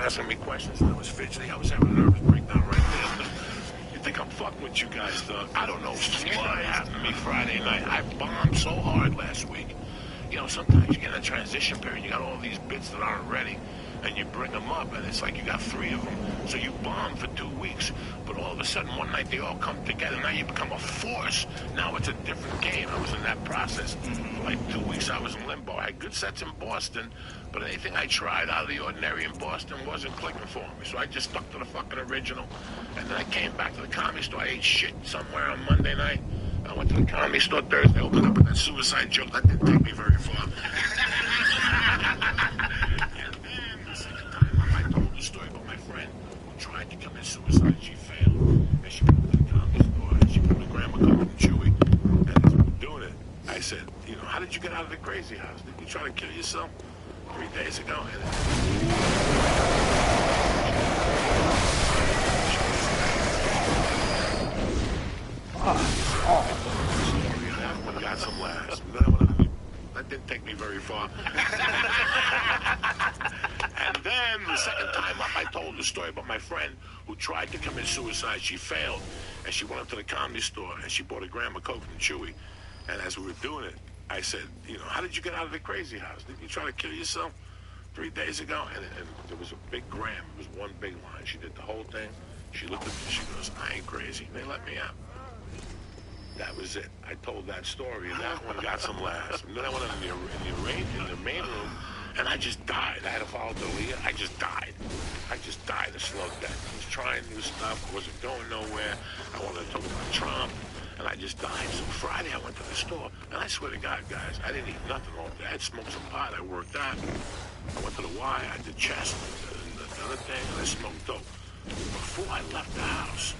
asking me questions, and I was fidgety. I was having a nervous breakdown right there. You think I'm fucking with you guys, dog? I don't know what happened to me Friday night. I bombed so hard last week. You know, sometimes you get in a transition period, you got all these bits that aren't ready, and you bring them up, and it's like you got 3 of them. So you bomb for 2 weeks, but all of a sudden, one night, they all come together. Now you become a force. Now it's a different game. I was in that process. For like 2 weeks, I was in limbo. I had good sets in Boston, but anything I tried out of the ordinary in Boston wasn't clicking for me. So I just stuck to the fucking original, and then I came back to the Comedy Store. I ate shit somewhere on Monday night. I went to the Comedy Store Thursday, opened up with that suicide joke. That didn't take me very far. And then the second time I told the story about my friend who tried to commit suicide. She failed, and she went to the Comedy Store, and she put the grandma cooking and chewy, and as we were doing it, I said, you know, how did you get out of the crazy house? Did you try to kill yourself 3 days ago? And got some laughs. That didn't take me very far. And then the second time up, I told the story about my friend who tried to commit suicide. She failed, and she went up to the Comedy Store, and she bought a grandma Coke from Chewy. And as we were doing it, I said, you know, how did you get out of the crazy house? Did you try to kill yourself 3 days ago? And there was a big gram. It was one big line. She did the whole thing. She looked at me, she goes, I ain't crazy. They let me out. That was it. I told that story, and that one got some laughs. And then I went in the main room, and I just died. I had to follow Dalia. I just died. I just died a slow death. I was trying new stuff, wasn't going nowhere. I wanted to talk about Trump, and I just died. So Friday, I went to the store, and I swear to God, guys, I didn't eat nothing all day. I had smoked some pot. I worked out. I went to the Y. I did chest, and the other thing, and I smoked dope. Before I left the house,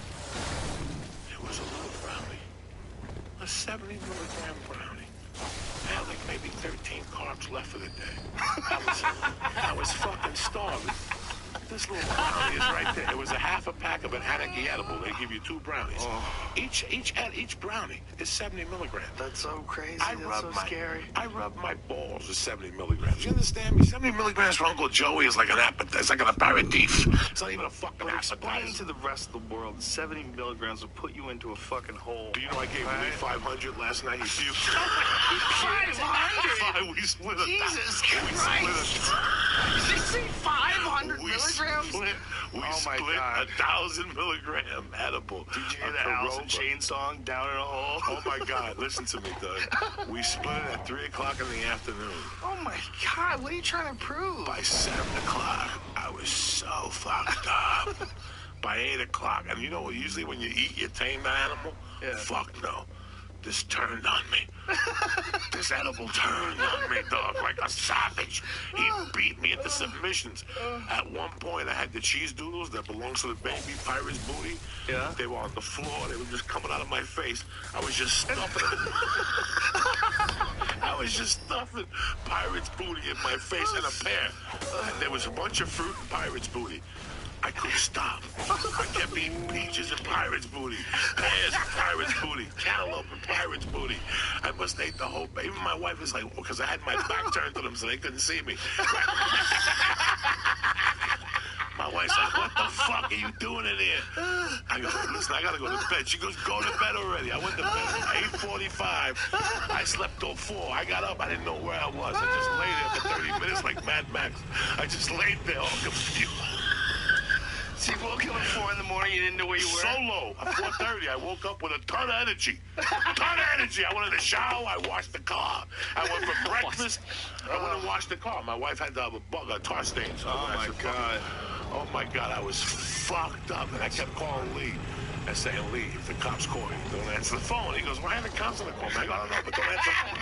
there was a little brownie. A 70-milligram brownie. I had like maybe 13 carbs left for the day. I was fucking starving. This little brownie is right there. It was a half a pack of an Anarchy edible. They give you 2 brownies. Oh. Each brownie is 70 milligrams. That's so crazy. That's so scary. I rub my balls with 70 milligrams. You understand me? 70 milligrams for Uncle Joey is like an appetizer. It's like an aperitif. It's not even a fuking Explain appetizer. to the rest of the world, 70 milligrams will put you into a fucking hole. Do you know I gave Lee 500 last night? He puked. 500? We split Jesus Christ. Did you say 500 milligrams? We split 1,000 milligram edible. Did you hear the Alice in Chains song, Down in a Hole? Oh my God, listen to me, Doug. We split it at 3 o'clock in the afternoon. Oh my God, what are you trying to prove? By 7 o'clock, I was so fucked up. By 8 o'clock, and you know, usually when you eat, you tame the animal? Yeah. Fuck no. This turned on me. This edible turned on me, dog, like a savage. He beat me into submissions. At one point, I had the cheese doodles that belongs to the baby pirate's booty. Yeah. They were on the floor. They were just coming out of my face. I was just stuffing I was just stuffing pirate's booty in my face in a pear. And there was a bunch of fruit in pirate's booty. I couldn't stop. I kept eating peaches and pirate's booty, pears and pirate's booty, cantaloupe and pirate's booty. I must ate the whole. Even my wife was like, because I had my back turned to them so they couldn't see me. My wife's like, what the fuck are you doing in here? I go, listen, I gotta go to bed. She goes, go to bed already. I went to bed at 8:45. I slept till 4. I got up. I didn't know where I was. I just lay there for 30 minutes like Mad Max. I just laid there all confused. So you woke up at 4 in the morning, you didn't know where you were? Solo. At 4:30, I woke up with a ton of energy. I went in the shower. I washed the car. I went for breakfast. I went and washed the car. My wife had to have a tar stain. So Oh my God. Oh my God, I was fucked up. And I kept calling Lee and saying, Lee, if the cops call you, don't answer the phone. He goes, why are the cops on the phone? I go, I don't know, but don't answer the phone.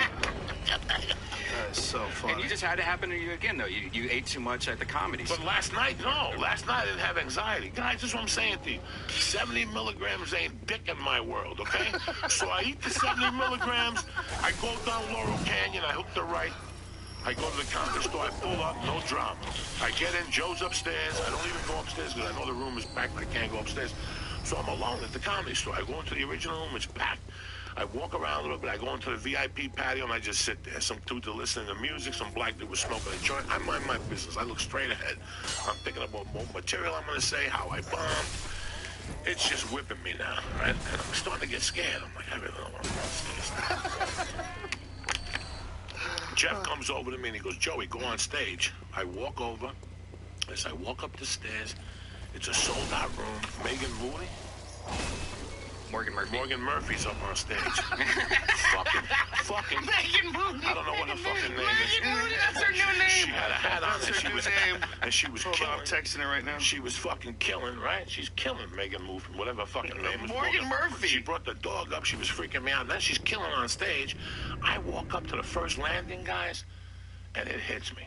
That is so funny. And you just had it happen to you again, though. You ate too much at the comedy store. But last night, no. Last night I didn't have anxiety. Guys, this is what I'm saying to you. 70 milligrams ain't dick in my world, okay? So I eat the 70 milligrams. I go down Laurel Canyon. I hook the right. I go to the comedy store. I pull up. No drama. I get in. Joe's upstairs. I don't even go upstairs because I know the room is packed. I can't go upstairs. So I'm alone at the comedy store. I go into the original room. It's packed. I walk around a little bit. I go into the VIP patio and I just sit there. Some dudes are listening to music. Some black dude was smoking a joint. I mind my business. I look straight ahead. I'm thinking about what material I'm going to say, how I bomb. It's just whipping me now, right? And I'm starting to get scared. I'm like, I really don't want to go upstairs. Jeff comes over to me and he goes, Joey, go on stage. I walk over. As I walk up the stairs, it's a sold-out room. Megan Moody? Morgan Murphy's up on stage. fucking. Megan Moody. I don't know what her fucking name is. Megan Moody, that's her new name. She had a hat on and she was killing. I'm texting her right now. She was fucking killing, right? She's killing Megan Murphy, whatever her fucking name is. Morgan Murphy. She brought the dog up. She was freaking me out. And then she's killing on stage. I walk up to the first landing, guys, and it hits me.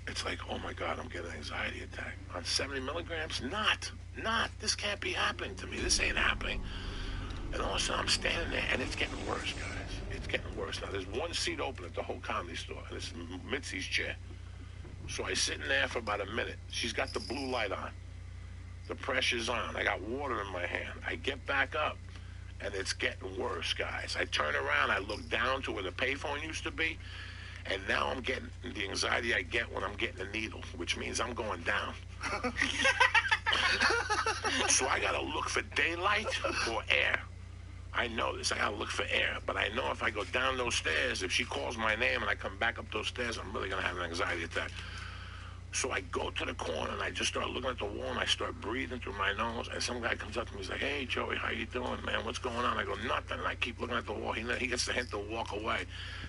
It's like, oh my God, I'm getting an anxiety attack. On 70 milligrams? Not. This can't be happening to me. This ain't happening. And all of a sudden, I'm standing there, and it's getting worse, guys. It's getting worse. Now, there's one seat open at the whole Comedy Store, and it's Mitzi's chair. So I sit in there for about a minute. She's got the blue light on. The pressure's on. I got water in my hand. I get back up, and it's getting worse, guys. I turn around. I look down to where the payphone used to be. And now I'm getting the anxiety I get when I'm getting a needle, which means I'm going down. So I gotta look for daylight or air. I know this. I gotta look for air. But I know if I go down those stairs, if she calls my name and I come back up those stairs, I'm really gonna have an anxiety attack. So I go to the corner and I just start looking at the wall and I start breathing through my nose. And some guy comes up to me, he's like, hey, Joey, how you doing, man? What's going on? I go, nothing. And I keep looking at the wall. He gets the hint to walk away.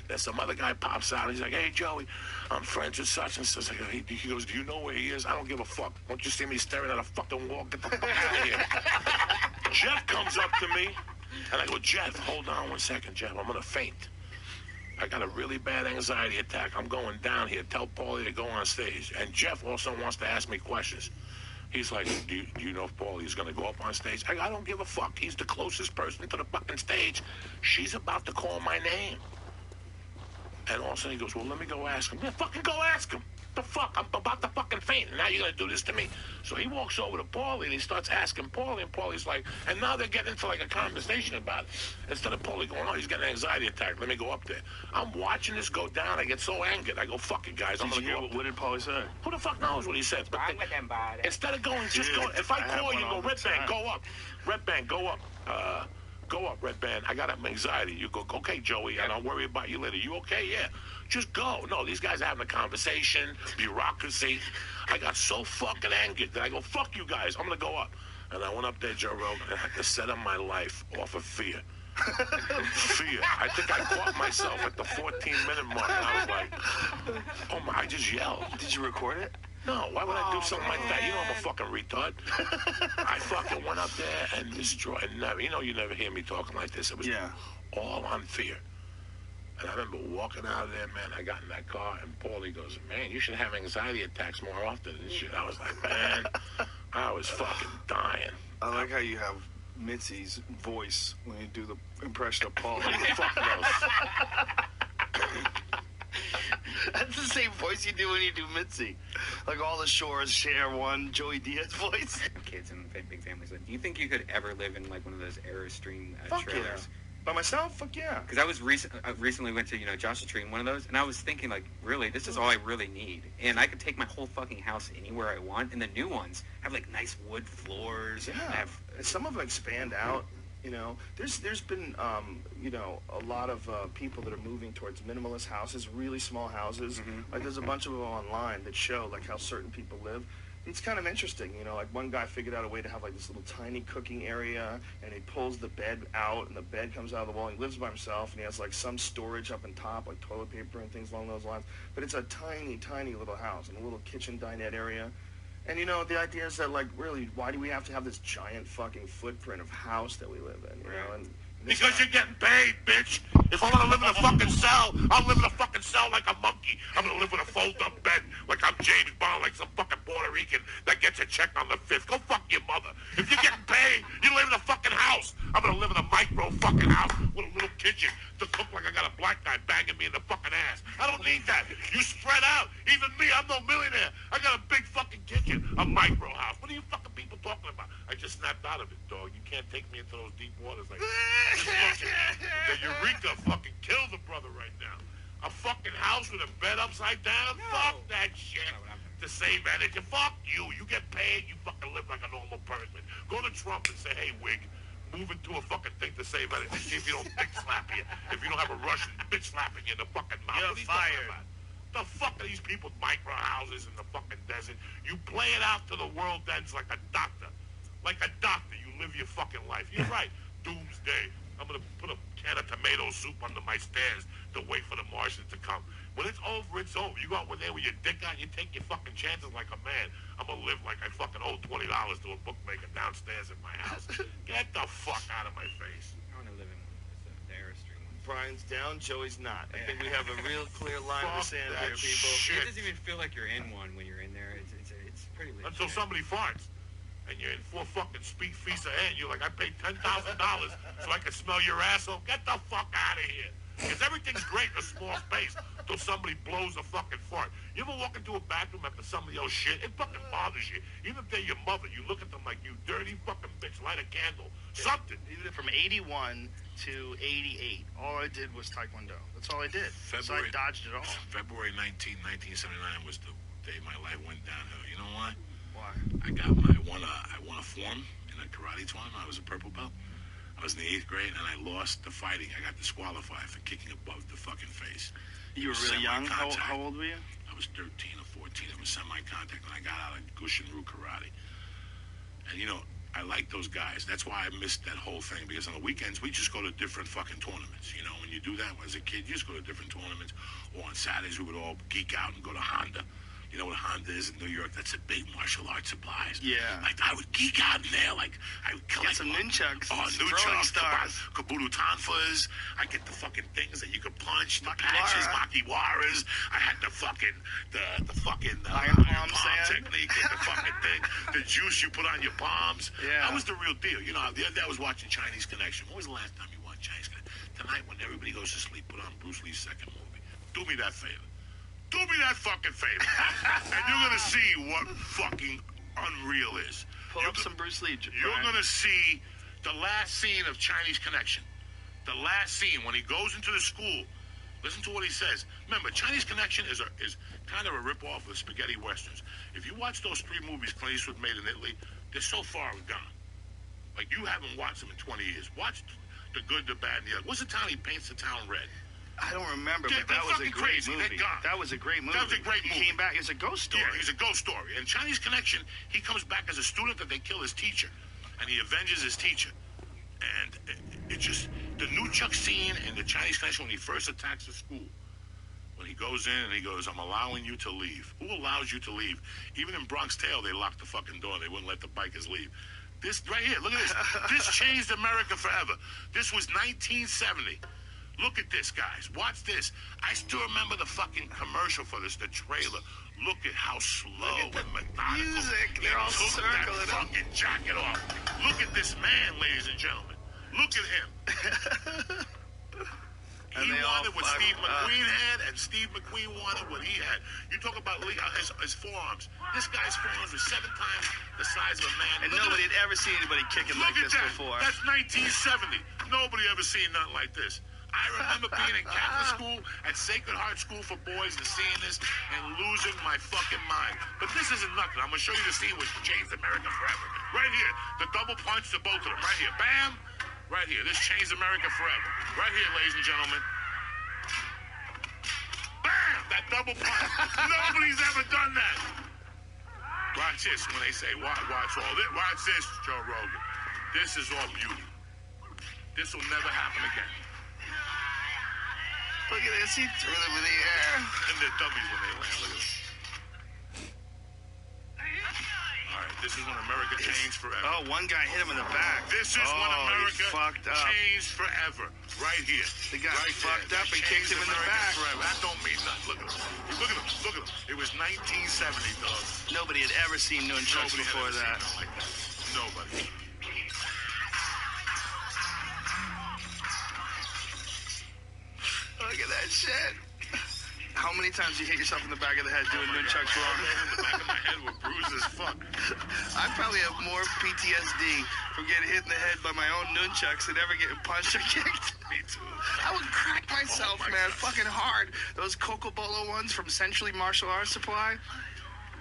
Then some other guy pops out. He's like, hey, Joey, I'm friends with such and such. He goes, do you know where he is? I don't give a fuck. Don't you see me staring at a fucking wall? Get the fuck out of here. Jeff comes up to me and I go, Jeff, hold on 1 second, Jeff. I'm going to faint. I got a really bad anxiety attack. I'm going down here. Tell Paulie to go on stage. And Jeff also wants to ask me questions. He's like, do you know if Paulie's going to go up on stage? I don't give a fuck. He's the closest person to the fucking stage. She's about to call my name. And all of a sudden he goes, well, let me go ask him. Yeah, fucking go ask him. The fuck? I'm about to fucking faint. And now you're going to do this to me. So he walks over to Paulie and he starts asking Paulie. And Paulie's like, and now they're getting into like a conversation about it. Instead of Paulie going, oh, he's getting an anxiety attack. Let me go up there. I'm watching this go down. I get so angered. I go, fuck it, guys. I'm going to go up there. What did Paulie say? Who the fuck knows what he said? But instead of going, just go. If I call you, go, Red Band, go up. Red Band, go up. Go up, Red Band. I got anxiety. You go, okay, Joey, and I'll worry about you later. You okay? Yeah. Just go. No, these guys are having a conversation, bureaucracy. I got so fucking angered that I go, fuck you guys. I'm going to go up. And I went up there, Joe Rogan, and I had to set up my life off of fear. Fear. I think I caught myself at the 14-minute mark, and I was like, oh my, I just yelled. Did you record it? No, why would I do something like that? You know I'm a fucking retard. I fucking went up there and destroyed. You know you never hear me talking like this. It was all on fear. And I remember walking out of there, man. I got in that car, and Paulie goes, man, you should have anxiety attacks more often and shit. I was like, man, I was fucking dying. I like how you have Mitzi's voice when you do the impression of Paulie. Fuck those. That's the same voice you do when you do Mitzi. Like all the Shores share one Joey Diaz voice. Kids and big families. Like, do you think you could ever live in like one of those Airstream Fuck trailers? Yeah. By myself? Fuck yeah. Because I recently went to Joshua Tree in one of those, and I was thinking like, really, this is all I really need, and I could take my whole fuking house anywhere I want. And the new ones have like nice wood floors. Yeah. And some of them expand out. You know, there's been a lot of people that are moving towards minimalist houses, really small houses. Mm-hmm. Like there's a bunch of them online that show like how certain people live. It's kind of interesting, you know, like one guy figured out a way to have like this little tiny cooking area, and he pulls the bed out, and the bed comes out of the wall. He lives by himself, and he has like some storage up on top, like toilet paper and things along those lines. But it's a tiny, tiny little house and a little kitchen dinette area. And, you know, the idea is that, like, really, why do we have to have this giant fucking footprint of house that we live in, you know? And because you're getting paid, bitch. If I want to live in a fucking cell, I'll live in a fucking cell like a monkey. I'm going to live in a fold-up bed like I'm James Bond, like some fucking Puerto Rican that gets a check on the 5th. Go fuck your mother. If you're getting paid, you live in a fucking house. I'm going to live in a micro fucking house with a little kitchen to cook like I got a black guy banging me in the fucking ass. I don't need that. You spread out. Even me, I'm no millionaire. I got a big fucking kitchen, a micro house. What are you fucking people talking about? I just just snapped out of it, dog. You can't take me into those deep waters like that. The Eureka fucking killed the brother right now. A fucking house with a bed upside down? No. Fuck that shit. To save energy. Fuck you. You get paid, you fucking live like a normal person. Go to Trump and say, hey, Wig, move into a fucking thing to save energy. See if you don't dick slap you. If you don't have a Russian bitch slapping you in the fucking mouth. You're fired. The fuck are these people with micro houses in the fucking desert? You play it out to the world ends like a doctor. Like a doctor. You live your fucking life. You're right. Doomsday. I'm going to put a can of tomato soup under my stairs to wait for the Martians to come. When it's over, it's over. You go out there with your dick out, you take your fucking chances like a man. I'm going to live like I fucking owe $20 to a bookmaker downstairs in my house. Get the fuck out of my face. I want to live in the Airstream one. Brian's down, Joey's not. I think we have a real clear line in the sand here, people. Shit. It doesn't even feel like you're in one when you're in there. It's pretty legit. Until somebody farts. And you're in 4 fucking speak feast ahead. You're like, I paid $10,000 so I can smell your asshole. Get the fuck out of here. Because everything's great in a small space until somebody blows a fucking fart. You ever walk into a bathroom after somebody else shit? It fucking bothers you. Even if they're your mother, you look at them like, you dirty fucking bitch, light a candle. Something. From 81 to 88, all I did was Taekwondo. That's all I did. So I dodged it all. February 1979 was the day my life went downhill. You know why? Why? I won a form in a karate tournament. I was a purple belt. I was in the 8th grade, and I lost the fighting. I got disqualified for kicking above the fucking face. You were really young? How old were you? I was 13 or 14. It was semi-contact when I got out of Gushinru karate. And, you know, I like those guys. That's why I missed that whole thing, because on the weekends, we just go to different fucking tournaments. You know, when you do that as a kid, you just go to different tournaments. Or on Saturdays, we would all geek out and go to Honda. You know what Honda is in New York? That's a big martial arts supplies. Yeah. Like, I would geek out in there. Like, I would collect some nunchucks. Oh, nunchucks, kabuto tanfas. I get the fucking things that you could punch, the patches, makiwaras. I had the fucking, the fucking iron palm technique, the fucking thing. The juice you put on your palms. Yeah. That was the real deal. You know, the other day I was watching Chinese Connection. When was the last time you watched Chinese Connection? Tonight, when everybody goes to sleep, put on Bruce Lee's second movie. Do me that favor. Do me that fucking favor. And you're going to see what fucking unreal is. Pull up some Bruce Lee. You're going to see the last scene of Chinese Connection. The last scene when he goes into the school. Listen to what he says. Remember, Chinese Connection is kind of a rip-off of spaghetti westerns. If you watch those 3 movies Clint Eastwood made in Italy, they're so far gone. Like, you haven't watched them in 20 years. Watch The Good, the Bad, and the Ugly. What's the town he paints the town red? I don't remember, but that was a great movie. That was a great movie. That was a great movie. He came back. It was a ghost story. Yeah, it's a ghost story. And Chinese Connection, he comes back as a student that they kill his teacher. And he avenges his teacher. And it just, the nunchuck scene in the Chinese Connection when he first attacks the school. When he goes in and he goes, I'm allowing you to leave. Who allows you to leave? Even in Bronx Tale, they locked the fucking door. They wouldn't let the bikers leave. This, right here, look at this. This changed America forever. This was 1970. Look at this, guys. Watch this. I still remember the fucking commercial for this, the trailer. Look at how slow and methodical. Music. They're all circling that fucking jacket off. Look at this man, ladies and gentlemen. Look at him. He wanted what Steve McQueen had, and Steve McQueen wanted what he had. You talk about his forearms. This guy's forearms were 7 times the size of a man. And nobody had ever seen anybody kicking like this before. That's 1970. Nobody ever seen nothing like this. I remember being in Catholic school at Sacred Heart School for Boys and seeing this and losing my fucking mind. But this isn't nothing. I'm going to show you the scene which changed America forever. Right here. The double punch to both of them. Right here. Bam. Right here. This changed America forever. Right here, ladies and gentlemen. Bam. That double punch. Nobody's ever done that. Watch this when they say, watch all this. Watch this, Joe Rogan. This is all beauty. This will never happen again. Look at this, he threw them in the air. And they're dummies when they land, look at this. Alright, this is when America changed forever. Oh, one guy hit him in the back. This is when America changed forever. Right here. The guy fucked up and kicked him in the back. Forever. That don't mean nothing. Look at him. Look at him. Look at him. It was 1970, dog. Nobody had ever seen nunchucks before that. Like that. Nobody. Look at that shit. How many times you hit yourself in the back of the head doing nunchucks wrong? In the back of my head were bruised as fuck. I probably have more PTSD from getting hit in the head by my own nunchucks than ever getting punched or kicked. Me too. I would crack myself, man, fucking hard. Those Coco Bolo ones from Century Martial Arts Supply.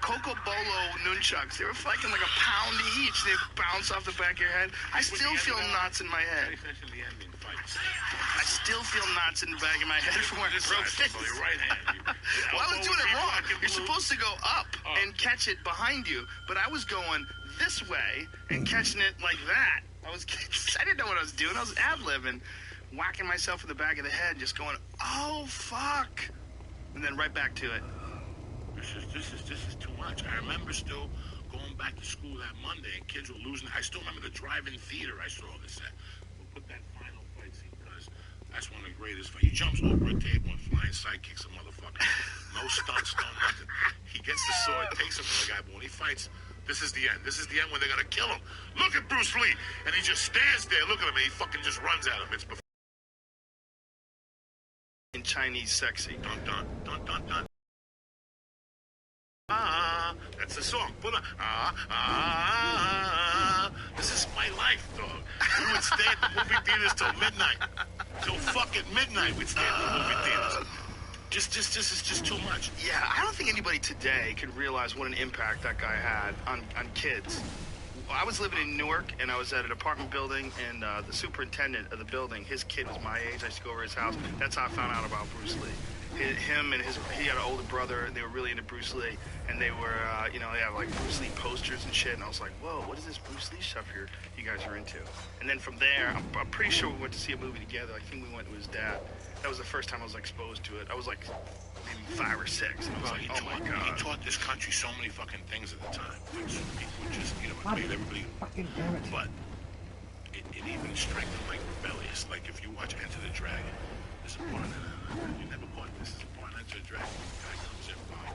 Coco Bolo nunchucks. They were fucking like a pound each. They bounce off the back of your head. I still feel knots in my head. I still feel knots in the back of my head from where I broke it. So your right hand. Well, I was doing it wrong. You're supposed to go up and catch it behind you, but I was going this way and catching it like that. I didn't know what I was doing. I was ad-libbing, whacking myself in the back of the head, just going, oh, fuck. And then right back to it. This is too much. I remember still going back to school that Monday and kids were losing. I still remember the drive-in theater I saw this at. We'll put that final fight scene because that's one of the greatest. He jumps over a table and flying side kicks a motherfucker. No stunts, no nothing. He gets the sword, takes him from the guy, but when he fights, this is the end. This is the end when they're gonna kill him. Look at Bruce Lee, and he just stands there. Look at him, and he fucking just runs at him. It's In Chinese sexy. dun dun dun dun dun. That's the song. Put on. This is my life, dog. We would stay at the movie theaters till midnight. Till fucking midnight, we'd stay at the movie theaters. This is just too much. Yeah, I don't think anybody today could realize what an impact that guy had on kids. I was living in Newark, and I was at an apartment building, and the superintendent of the building, his kid was my age. I used to go over to his house. That's how I found out about Bruce Lee. He had an older brother, and they were really into Bruce Lee, and they were, they have like Bruce Lee posters and shit, and I was like, whoa, what is this Bruce Lee stuff you guys are into? And then from there, I'm pretty sure we went to see a movie together. I think we went with his dad. That was the first time I was exposed to it. I was like maybe 5 or 6, and I was like, oh my God. He taught this country so many fucking things at the time. Like, so people would just, it made everybody, but it even strengthened like rebellious. Like if you watch Enter the Dragon, there's a part you never bought this. There's a part in Enter the Dragon. The guy comes in, Bob.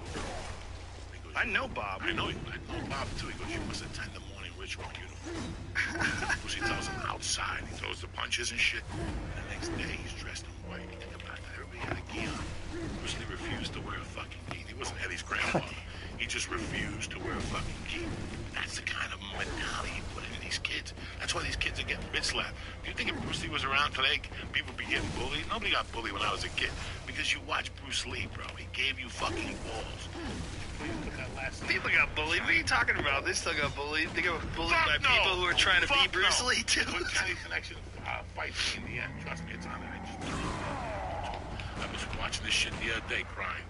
He goes, I know Bob. I know Bob too. He goes, you must attend the morning ritual in uniform. Because he tells him outside. He throws the punches and shit. And the next day he's dressed in white. You think about that. Everybody had a gi on. Bruce Lee refused to wear a fucking gi. He wasn't Eddie's grandfather. He just refused to wear a fucking gi. That's the kind of mentality he put into these kids. That's why these kids are getting bitch slapped. Do you think if Bruce Lee was around today, people would be getting bullied? Nobody got bullied when I was a kid. Because you watch Bruce Lee, bro. He gave you fucking balls. People got bullied. What are you talking about? They still got bullied. They got bullied by people who are trying to be Bruce Lee, too. When Chinese Connection fights in the end, trust me, it's on there. I was watching this shit the other day crying.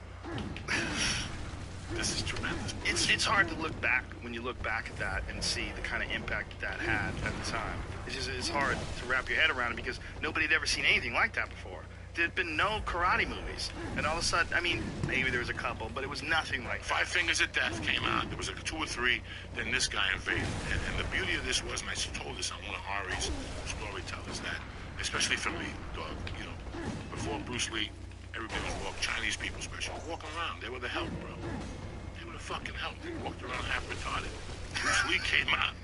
This is tremendous. It's hard to look back when you look back at that and see the kind of impact that had at the time. It's hard to wrap your head around it because nobody had ever seen anything like that before. There'd been no karate movies, and all of a sudden, I mean, maybe there was a couple, but it was nothing like that. 5 Fingers of Death came out. There was like 2 or 3. Then this guy invaded, and the beauty of this was, and I told this on one of Ari's storytellers, that especially for me, dog, before Bruce Lee, everybody was Chinese people especially, walking around. They were the help, bro. They were the fucking help. They walked around half retarded. Bruce Lee came out.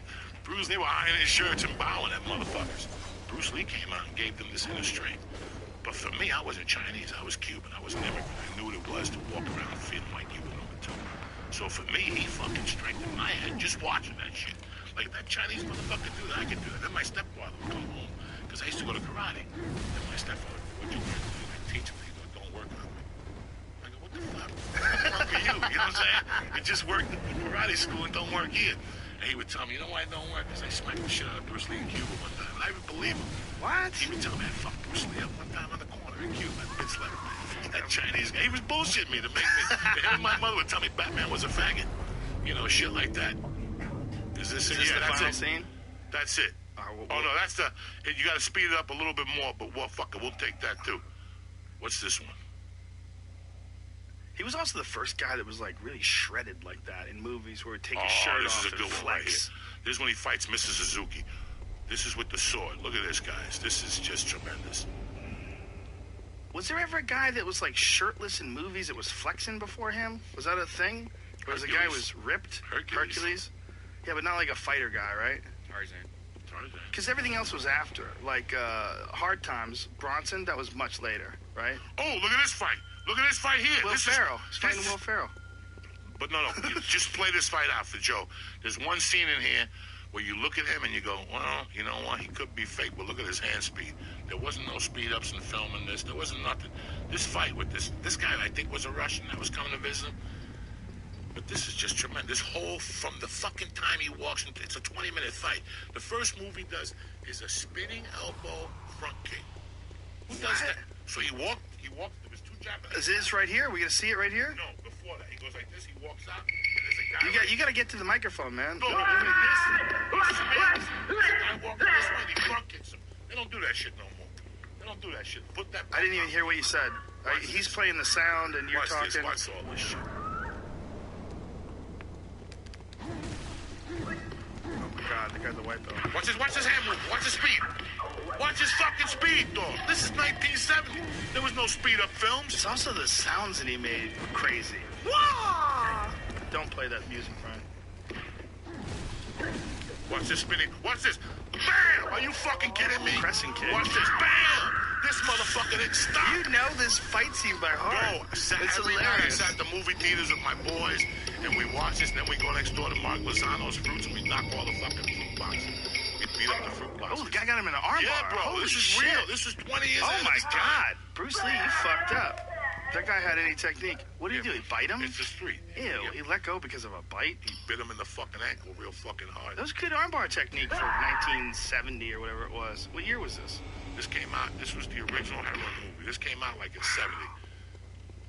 They were ironing his shirts and bowing at motherfuckers. Bruce Lee came out and gave them this inner strength. But for me, I wasn't Chinese. I was Cuban. I was an immigrant. I knew what it was to walk around feeling like you were number 2. So for me, he fucking strengthened my head just watching that shit. Like, that Chinese motherfucker do that, I could do that. Then my stepfather would come home, because I used to go to karate. Then my stepfather would do it. I teach him. He goes, don't work on me. I go, what the fuck? Don't work for you. You know what I'm saying? It just worked at karate school and don't work here. And he would tell me, you know why it don't work? Because I smacked the shit out of Bruce Lee in Cuba one time. And I would believe him. What? He would tell me, I fucked Bruce Lee up one time on the corner in Cuba. It's like, that Chinese guy, he was bullshitting me to make me. And my mother would tell me Batman was a faggot. Shit like that. Is this it? Yeah, the that's final it. scene? That's it. Oh, no, that's the... You got to speed it up a little bit more, but well, fuck it, we'll take that, too. What's this one? He was also the first guy that was, like, really shredded like that in movies where he'd take his shirt this off is a and good one right here. flex. This is when he fights Mrs. Suzuki. This is with the sword. Look at this, guys. This is just tremendous. Was there ever a guy that was, like, shirtless in movies that was flexing before him? Was that a thing? Or was the guy who was ripped? Hercules. Yeah, but not like a fighter guy, right? Tarzan. Because everything else was after. Like, Hard Times, Bronson, that was much later, right? Oh, look at this fight. Look at this fight here. Will Ferrell. He's fighting Will Ferrell. But no, just play this fight out for Joe. There's one scene in here where you look at him and you go, well, you know what? He could be fake, but look at his hand speed. There wasn't no speed ups in filming this. There wasn't nothing. This fight with this guy, I think, was a Russian that was coming to visit him. But this is just tremendous. This whole, from the fucking time he walks into, it's a 20-minute fight. The first move he does is a spinning elbow front kick. Who does that? So he walked, there was two Japanese. Is this right here? Are we going to see it right here? No, before that. He goes like this, he walks out, and there's a guy. You got to get to the microphone, man. No, he spins. The guy walks this way, and he front kicks him. They don't do that shit no more. They don't do that shit. Put that. I didn't even hear what you said. He's playing the sound, and you're Watch talking. Watch all this shit. Oh my God, the guy's a white belt. Watch his hand move. Watch his speed. Watch his fucking speed, dog. This is 1970. There was no speed up films. It's also the sounds that he made crazy. Wah! Don't play that music, Brian. Watch this spinning. Watch this. Bam! Are you fucking kidding me? Pressing kick. Watch this. Bam! This motherfucker didn't stop. You know this fight scene by heart. No, it's every night I hilarious. sat at the movie theaters with my boys, and we watch this, and then we go next door to Mark Lozano's Fruits, and we knock all the fucking fruit boxes. We beat up the fruit boxes. Oh, the guy got him in an armbar. Yeah, bro. Holy this is shit. real. This is 20 years Oh ahead of my its time. God. Bruce Lee, you fucked up. That guy had any technique. What did he do? He bite him? It's the street. Ew, Yeah. he let go because of a bite? He bit him in the fucking ankle real fucking hard. That was good armbar technique for 1970 or whatever it was. What year was this? This came out, this was the original heroin movie. This came out like in 70.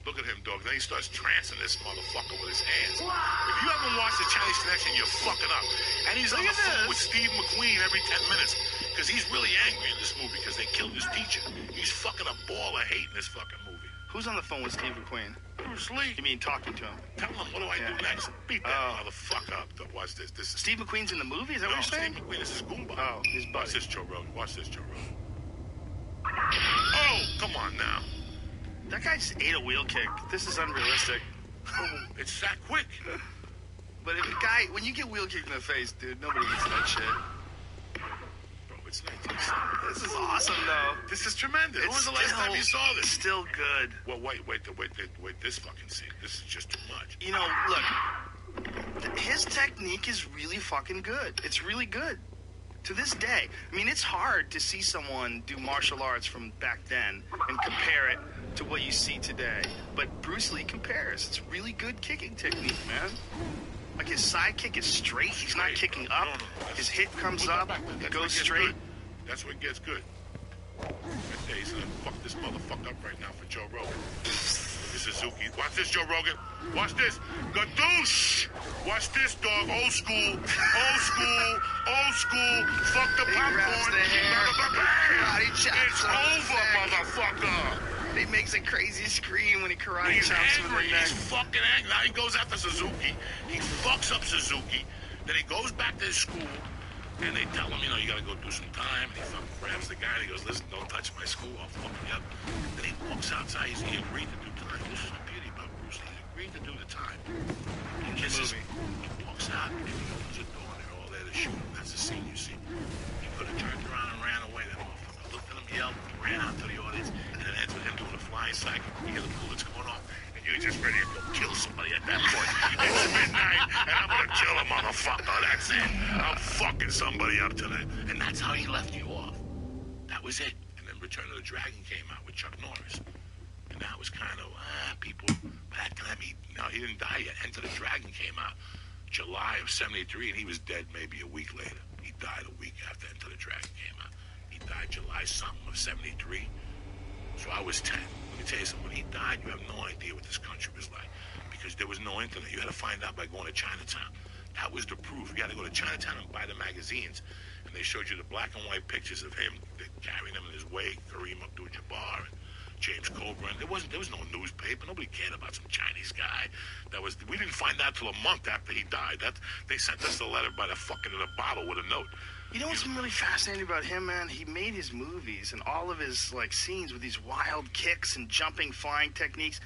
Look at him, dog. Then he starts trancing this motherfucker with his hands. If you haven't watched the Chinese Connection, you're fucking up. And he's on the phone with Steve McQueen every 10 minutes because he's really angry in this movie because they killed his teacher. He's fucking a ball of hate in this fucking movie. Who's on the phone with Steve McQueen? Bruce Lee. You mean talking to him? Tell him, what do I do next? Beat that motherfucker up. Watch this. This is Steve McQueen's in the movie? Is that no, what you're saying? Steve McQueen. This is Goomba. Oh, his buddy. Watch this, Joe Rogan. Watch this, Joe Rogan. Oh, come on now. That guy just ate a wheel kick. This is unrealistic. It's that quick. But if a guy, when you get wheel kicked in the face, dude, nobody eats that shit. Bro, it's 1970. This is awesome, though. This is tremendous. When was the last time you saw this? Still good. Well, wait, this fucking scene. This is just too much. You know, look, his technique is really fucking good. It's really good. To this day. I mean, it's hard to see someone do martial arts from back then and compare it to what you see today. But Bruce Lee compares. It's really good kicking technique, man. Like, his side kick is straight. He's not kicking up. No. His hit comes up. It goes straight. That's what gets good. Right there, he's gonna fuck this motherfucker up right now for Joe Rogan. This is Suzuki. Watch this, Joe Rogan. Watch this. Gadoosh. Watch this, dog. Old school. Old school. Old school. Fuck the He grabs popcorn. the hair. Karate chops It's on his over, neck. motherfucker. He makes a crazy scream when he karate He's chops him in angry. the neck. He's fucking angry. Now he goes after Suzuki. He fucks up Suzuki. Then he goes back to his school. And they tell him, you know, you gotta go do some time. And he fucking grabs the guy and he goes, listen, don't touch my school. I'll fuck you up. Then he walks outside. He agreed to do time. This is the beauty about Bruce Lee. He agreed to do the time. He kisses him. He walks out and he opens the door and they're all there to shoot him. That's the scene you see. He could have turned around and ran away. That motherfucker looked at him, yelled, ran out to the audience. And it ends with him doing a flying cycle. You hear the bullets going off. And you're just ready to go kill somebody at that point. It's midnight, and I'm gonna kill a motherfucker. That's it. I'm fucking somebody up tonight. And that's how he left you off. That was it. And then Return of the Dragon came out with Chuck Norris. And that was kind of, people back then. I mean, no, he didn't die yet. Enter the Dragon came out July of 73, and he was dead maybe a week later. He died a week after Enter the Dragon came out. He died July something of 73. So I was 10. Let me tell you something. When he died, you have no idea what this country was like because there was no internet. You had to find out by going to Chinatown. That was the proof. You had to go to Chinatown and buy the magazines. And they showed you the black and white pictures of him carrying him in his wake, Kareem Abdul-Jabbar, and James Coburn. There was no newspaper. Nobody cared about some Chinese guy. We didn't find out till a month after he died. They sent us the letter by the fucking in a bottle with a note. You know what's really fascinating about him, man? He made his movies and all of his like scenes with these wild kicks and jumping, flying techniques.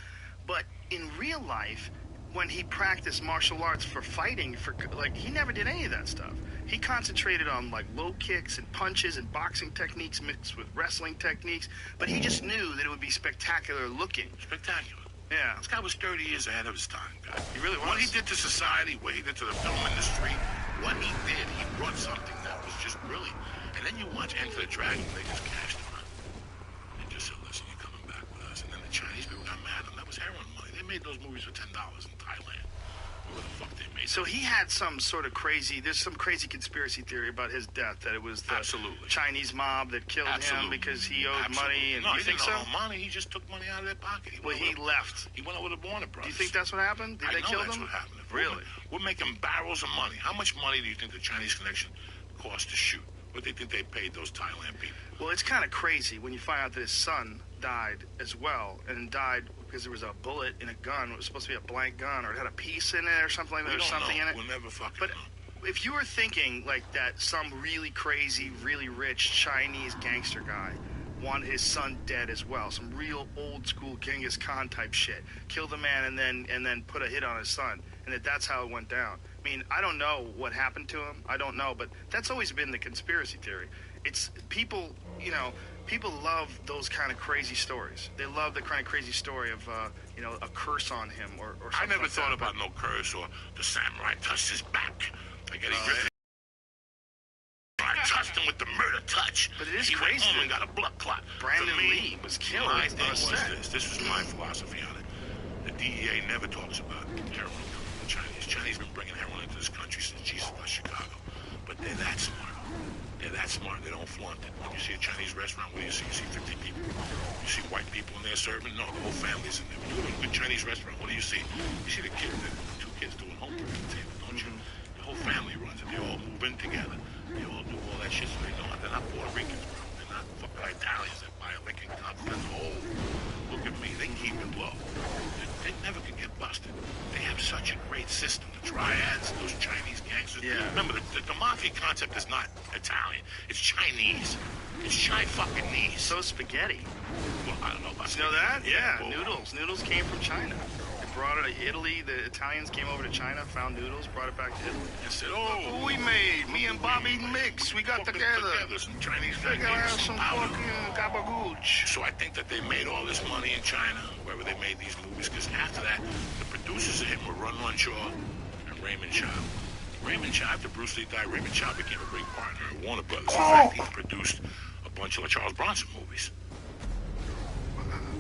But in real life, when he practiced martial arts for fighting, he never did any of that stuff. he concentrated on like low kicks and punches and boxing techniques mixed with wrestling techniques, but he just knew that it would be spectacular looking. Spectacular. Yeah. This guy was 30 years ahead of his time, guy. He really was. What he did to society, what he did to the film industry, what he did, he brought something that was just brilliant. And then you watch Enter the Dragon, they just cashed him out. And just said, listen, you're coming back with us. And then the Chinese people got mad at him. That was heroin money. They made those movies for $10 in Thailand. Where the fuck they made So he had some sort of crazy, there's some crazy conspiracy theory about his death, that it was the Absolutely. Chinese mob that killed him because he owed money. And no, you he think didn't so? owe money. He just took money out of their pocket. He left. He went over to Warner Brothers. Do you think that's what happened? Did I they know kill that's them? what happened. Really? We're making barrels of money. How much money do you think the Chinese Connection cost to shoot? What do you think they paid those Thailand people? Well, it's kind of crazy when you find out that his son died as well, and died because there was a bullet in a gun. It was supposed to be a blank gun, or it had a piece in it, or something like that. We There's don't something know. in it. We'll never fucking But know. if you were thinking like that, some really crazy, really rich Chinese gangster guy wanted his son dead as well, some real old school Genghis Khan type shit, killed the man and then put a hit on his son, and that's how it went down. I mean, I don't know what happened to him. I don't know, but that's always been the conspiracy theory. It's people, people love those kind of crazy stories. They love the kind of crazy story of, a curse on him or something. I never like thought that. about no curse or the samurai touched his back. Like Eddie Griffin. I touched him with the murder touch. But it is he crazy went home that and got a blood clot. Brandon For me, Lee was killed my on thing a was set. this was my philosophy on it. The DEA never talks about heroin coming from the Chinese. Chinese been bringing heroin into this country since Jesus left Chicago. But they're that smart. They're that smart. They don't flaunt it. When you see a Chinese restaurant, what do you see? You see 50 people. You see white people in there serving? No, the whole family's in there. When you go to a good Chinese restaurant, what do you see? You see the kids, the two kids doing homework at the table, don't you? The whole family runs it. They all move in together. They all do all that shit so they know. They're not Puerto Ricans, bro. They're not fucking Italians that buy a Lincoln Continental. Look at me. They keep it low. They never can get busted. They have such a great system. The triads, those Chinese gangsters. Yeah. Remember, the mafia concept is not Italian. It's Chinese. It's Chi-fucking-nese. So spaghetti. Well, I don't know about You know that? Yeah, well, noodles. Noodles came from China. They brought it to Italy. The Italians came over to China, found noodles, brought it back to Italy. And said, What we made? Me and Bobby mix. We got fucking together. some Chinese We guy gotta made have some powder. fucking gabagooch. So I think that they made all this money in China, wherever they made these movies, because after that, the producers of him were Run Shaw and Raymond Chow. Raymond Chow, after Bruce Lee died, Raymond Chow became a great partner at Warner Brothers. In fact, he produced a bunch of Charles Bronson movies.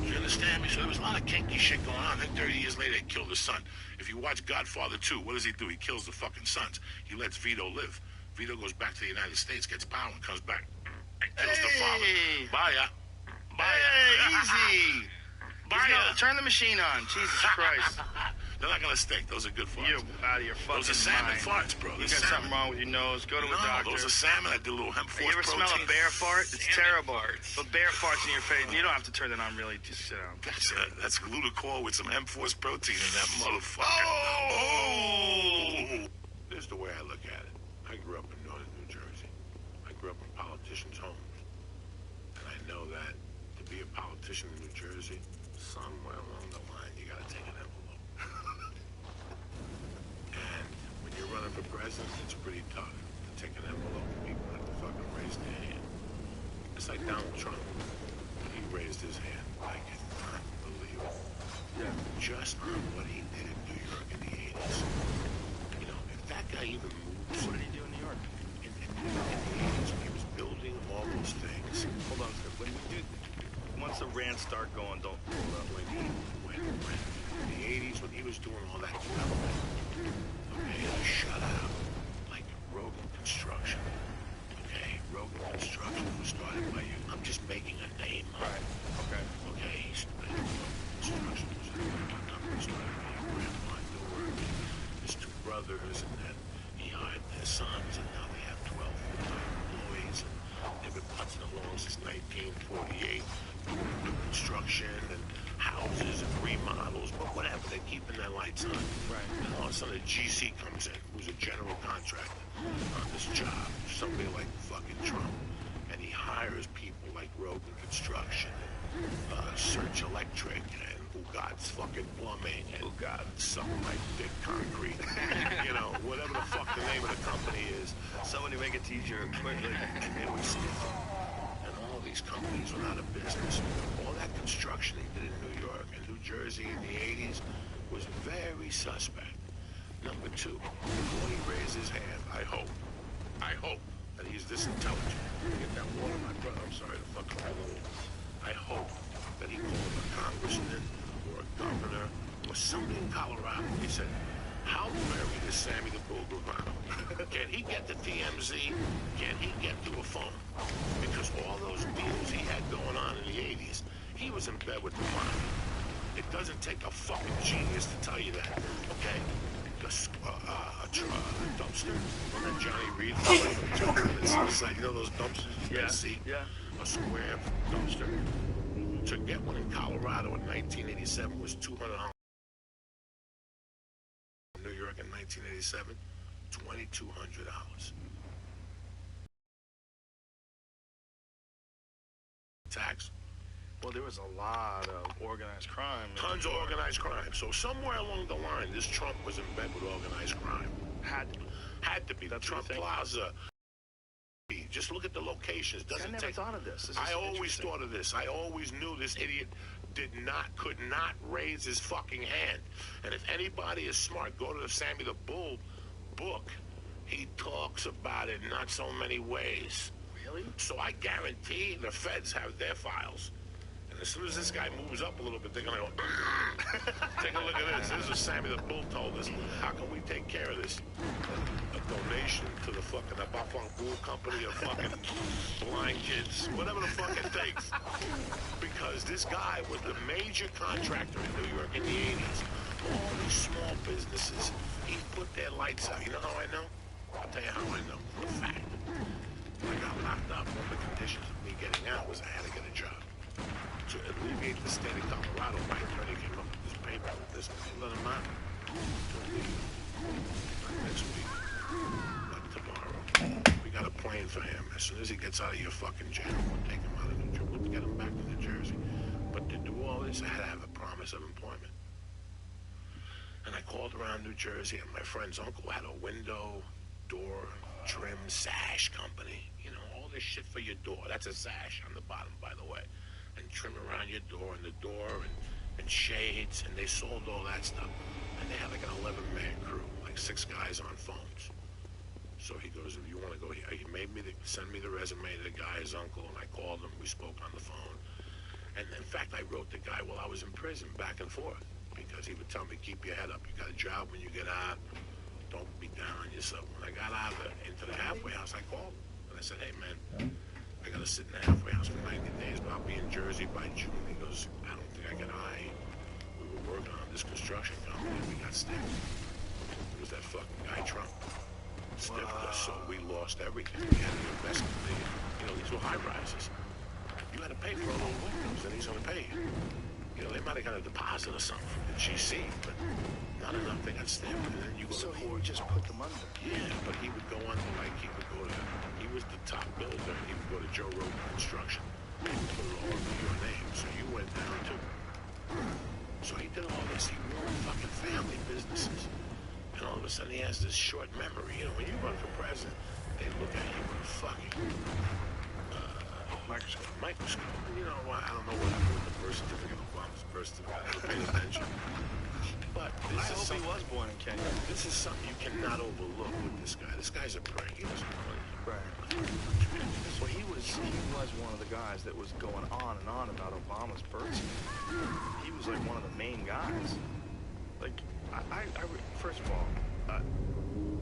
You understand me? So there was a lot of kinky shit going on. Then 30 years later, they killed his son. If you watch Godfather 2, what does he do? He kills the fucking sons. He lets Vito live. Vito goes back to the United States, gets power, and comes back and kills the father. Bye, ya. Bye, Hey, ya. easy. Bye, ya. Turn the machine on. Jesus Christ. They're not gonna stink. Those are good farts. You're out of your fucking Those are salmon mind. farts, bro. You They're got salmon. something wrong with your nose. Go to a No, doctor. those are salmon. I did a little hemp force You ever smell a protein. bear fart? It's Salmon terrible. farts. But bear farts in your face. You don't have to turn it on, really. Just sit down. That's glutathione with some hemp force protein in that motherfucker. Oh! This is the way I look at it. I grew up in northern New Jersey. I grew up in politicians' homes. And I know that to be a politician in New Jersey, somewhere along the line, you gotta take an envelope. And when you're running for president, it's pretty tough to take an envelope and people have to fucking raise their hand. It's like Donald Trump. He raised his hand. I cannot believe it. Just on what he did in New York in the 80s. You know, if that guy even moves... What did he do in New York? In the 80s, when he was building all those things, Hold on a second. When we do, once the rants start going, don't hold up. when in the 80s, when he was doing all that development, okay, I shut out, like Rogan Construction. Okay, Rogan Construction was started by you. I'm just making a name. Right. Okay. Okay, he's Construction was a company started by your grandpa Newark, his two brothers, and then he hired their sons, and now they have 12 full-time employees, and they've been putzing along since 1948, doing new construction and houses and remodels, but whatever, they're keeping their lights on. Right. And all of a sudden, a GC comes in, who's a general contractor on this job, somebody like fucking Trump, and he hires people like Rogan Construction, Search Electric, and who God's fucking plumbing and Oh, God. something like Big Concrete. You know, whatever the fuck the name of the company is. Somebody make a t-shirt quickly. It was stiff. And all these companies went out of business. All that construction he did in New York and New Jersey in the 80s was very suspect. Number two, before he raised his hand, I hope that he's this intelligent. Get that water, my brother. I'm sorry to fuck up the rules. I hope that he called a congressman or a governor or somebody in Colorado. He said, how buried is Sammy the Bull Gravano? Can he get to TMZ? Can he get to a phone? Because all those deals he had going on in the 80s, he was in bed with the mafia. It doesn't take a fucking genius to tell you that, okay? A dumpster, and then Johnny Reed, you know those dumpsters you can see? Yeah. A square dumpster. To get one in Colorado in 1987 was $200. New York in 1987, $2,200. Tax. Well, there was a lot of organized crime. Tons of organized crime. So somewhere along the line, this Trump was in bed with organized crime. Had to be. The Trump Plaza. Just look at the locations. I never thought of this. I always thought of this. I always knew this idiot could not raise his fucking hand. And if anybody is smart, go to the Sammy the Bull book. He talks about it in not so many ways. Really? So I guarantee the feds have their files. And as soon as this guy moves up a little bit, they're going to go, take a look at this. This is what Sammy the Bull told us. How can we take care of this? A donation to the fucking Abafang Bull Company of fucking blind kids, whatever the fuck it takes. Because this guy was the major contractor in New York in the 80s. All these small businesses, he put their lights out. You know how I know? I'll tell you how I know. For a fact. When I got locked up, one of the conditions of me getting out was I had to get a job. To alleviate the state of Colorado, my attorney came up with this paper with this little amount. Next week, not tomorrow. We got a plane for him. As soon as he gets out of your fucking jail, we'll take him out of New Jersey. We'll get him back to New Jersey. But to do all this, I had to have a promise of employment. And I called around New Jersey, and my friend's uncle had a window, door, trim, sash company. You know, all this shit for your door. That's a sash on the bottom, by the way. And trim around your door and the door and shades, and they sold all that stuff. And they had like an 11-man crew, like 6 guys on phones. So he goes, if you want to go here, he made me send me the resume to the guy, his uncle, and I called him. We spoke on the phone. And in fact, I wrote the guy while I was in prison, back and forth, because he would tell me, keep your head up. You got a job when you get out. Don't be down on yourself. When I got out into the halfway house, I called him. And I said, hey, man, I got to sit in the halfway house for 90 days, but I'll be in Jersey by June. He goes, I don't think I can hide. We were working on this construction company, and we got stiffed. It was that fucking guy, Trump. Stiffed us, so we lost everything. We had to invest in the, you know, these were high-rises. You had to pay for all those windows, and he's going to pay you. You know, they might have got a deposit or something from the GC, but not enough. They got stiffed, and then you go So to he court. would just put them under. Yeah, but he would go on to, like, he was the top builder, and he would go to Joe Road Construction. He would put it all under your name, so you went down too. So he did all this. He ruined fucking family businesses. And all of a sudden he has this short memory. You know, when you run for president, they look at you with a fucking microscope. And you know, I don't know what happened with the birth certificate, Obama's birth certificate. I never paid attention. But I hope he was born in Kenya. this is something you cannot overlook with this guy. This guy's a prick. He doesn't know anything. Right. Well, he was one of the guys that was going on and on about Obama's birth certificate. He was like one of the main guys. Like, first of all, I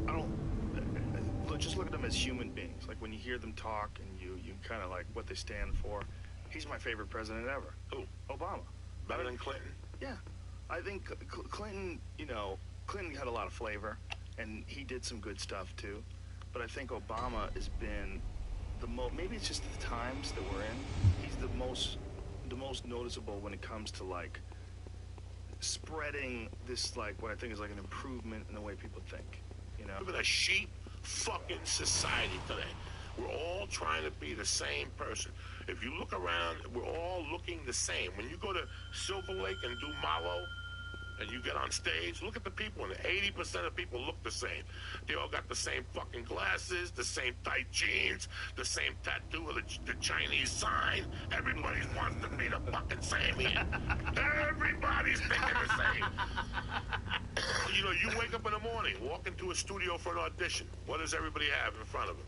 don't just look at them as human beings. Like when you hear them talk and you kind of like what they stand for. He's my favorite president ever. Who? Obama. Better than Clinton? Yeah. I think Clinton, you know, Clinton had a lot of flavor, and he did some good stuff too. But I think Obama has been maybe it's just the times that we're in. He's the most noticeable when it comes to like spreading this, like what I think is like an improvement in the way people think. You know. Look at a sheep fucking society today. We're all trying to be the same person. If you look around, we're all looking the same. When you go to Silver Lake and do Malo, and you get on stage, look at the people, and 80% of people look the same. They all got the same fucking glasses, the same tight jeans, the same tattoo of the Chinese sign. Everybody wants to be the fucking same here. Everybody's thinking the same. You know, you wake up in the morning, walk into a studio for an audition. What does everybody have in front of them?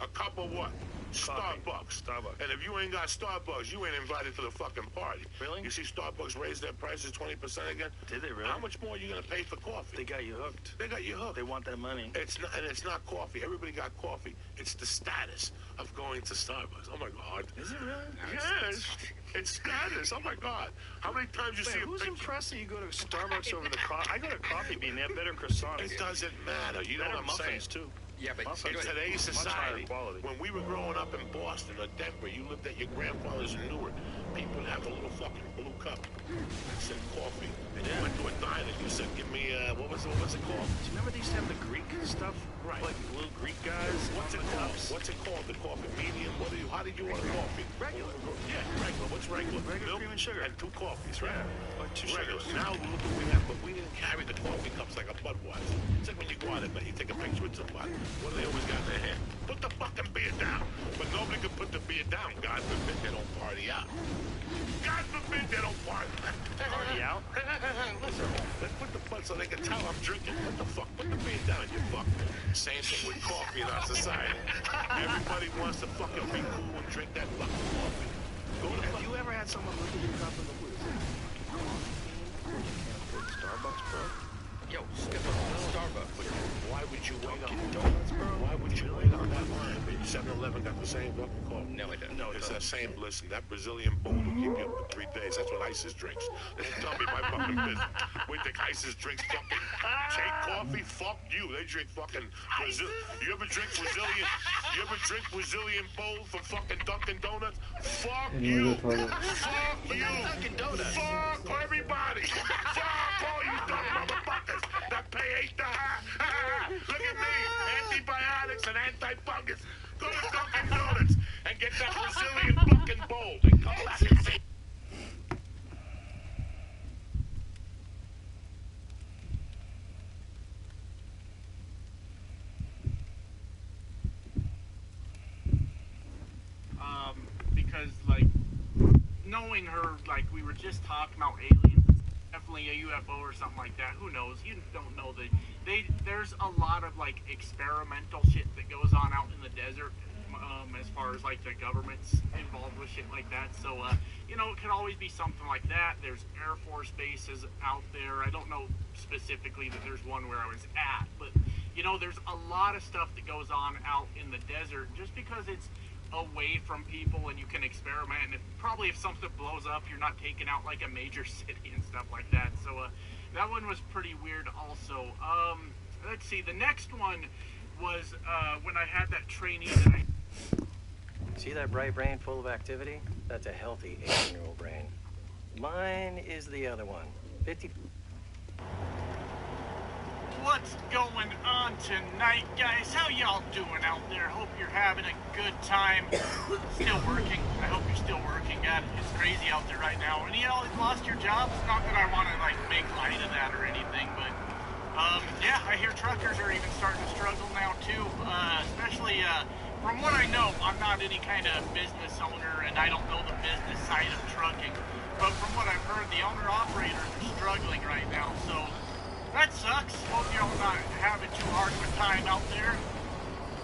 A cup of what? Starbucks. And if you ain't got Starbucks, you ain't invited to the fucking party. Really? You see Starbucks raise their prices 20% again? Did they really? How much more are you going to pay for coffee? They got you hooked. They got you hooked. They want that money. It's not, and it's not coffee. Everybody got coffee. It's the status of going to Starbucks. Oh, my God. Is it really? Yes. It's status. Oh, my God. How many times you see a who's picture? impressed that you go to Starbucks over the coffee? I go to Coffee Bean. They have better croissants. It doesn't matter. You know Better what I'm saying? muffins, too. Yeah, but In today's society, quality. when we were growing up in Boston or Denver, you lived at your grandfather's in Newark, people would have a little fucking blue cup that said coffee. And you went to a diner and you said, give me, what was it called? Do you remember they used to have the Greek stuff? Right. Like little Greek guys? What's it on the called? cups? What's it called? The coffee medium? How did you want a coffee? Regular. Yeah, regular. What's regular? Regular Milk cream and sugar. and 2 coffees, right? Or 2 Regular. sugars. Now look what we have, but we didn't carry the coffee cups like a Budweiser. It's like when you go out and you take a picture with somebody. What do they always got in their hand? Put the fucking beer down. But nobody can put the beer down. God forbid they don't party out. God forbid they don't party. Party out? Listen, let's put the foot so they can tell I'm drinking. Put the beer down, you fuck. Same thing with coffee in our society. Everybody wants to fucking be cool and drink that fucking coffee. Have you ever had someone look at your cup and go, what is that? Starbucks, bro? yo, skip up Starbucks. Why would you wait on Donuts, bro? Why would you wait on that line? 7-Eleven got the same fucking coffee. No, it doesn't. No, It's that same, listen, that Brazilian bull will keep you up for 3 days. That's what ISIS drinks. They tell me my fucking business. We think ISIS drinks fucking take coffee? Fuck you. They drink fucking Brazil. You ever drink Brazilian bowl from fucking Dunkin' Donuts? Fuck you. Fuck you. Dunkin' Donuts. Fuck everybody. Fuck all you dumb motherfuckers that pay $8. Look at me. Antibiotics and anti-fungus. Go to Dunkin' Donuts and get that Brazilian fucking bowl and come back and see. Because, like, knowing her, like, we were just talking about aliens, definitely a UFO or something like that. Who knows? You don't know that. There's a lot of, like, experimental shit that goes on out in the desert, as far as, like, the government's involved with shit like that. So, you know, it could always be something like that. There's Air Force bases out there. I don't know specifically that there's one where I was at, but, you know, there's a lot of stuff that goes on out in the desert just because it's away from people and you can experiment, and if something blows up, you're not taking out like a major city and stuff like that. So that one was pretty weird also. Let's see, the next one was when I had that trainee that I... See that bright brain full of activity? That's a healthy 18-year-old brain. Mine is the other one. 50... What's going on tonight, guys? How y'all doing out there? Hope you're having a good time. Still working. I hope you're still working. God, it's crazy out there right now. And y'all lost your jobs? Not that I want to, like, make light of that or anything, but, yeah, I hear truckers are even starting to struggle now, too. Especially, from what I know, I'm not any kind of business owner, and I don't know the business side of trucking. But from what I've heard, the owner-operators are struggling right now, so... that sucks. Hope y'all not having too hard of a time out there.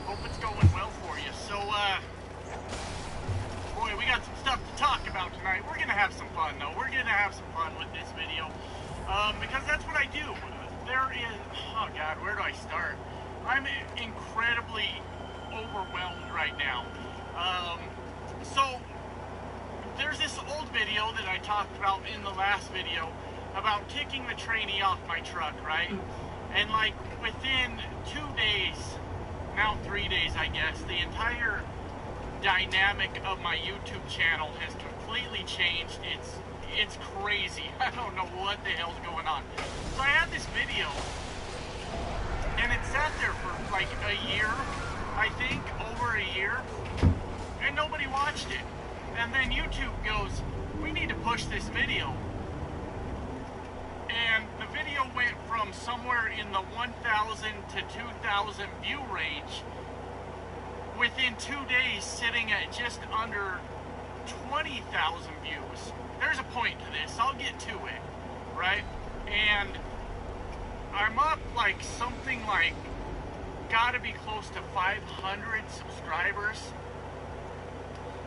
Hope it's going well for you. So, boy, we got some stuff to talk about tonight. We're gonna have some fun, though. We're gonna have some fun with this video, because that's what I do. There is, oh God, where do I start? I'm incredibly overwhelmed right now. So, there's this old video that I talked about in the last video, about kicking the trainee off my truck, right? And like within 2 days, now 3 days I guess, the entire dynamic of my YouTube channel has completely changed. It's crazy. I don't know what the hell's going on. So I had this video, and it sat there for like a year, I think, over a year, and nobody watched it. And then YouTube goes, we need to push this video. And the video went from somewhere in the 1,000 to 2,000 view range within 2 days, sitting at just under 20,000 views. There's a point to this. I'll get to it, right? And I'm up like something like, gotta be close to 500 subscribers.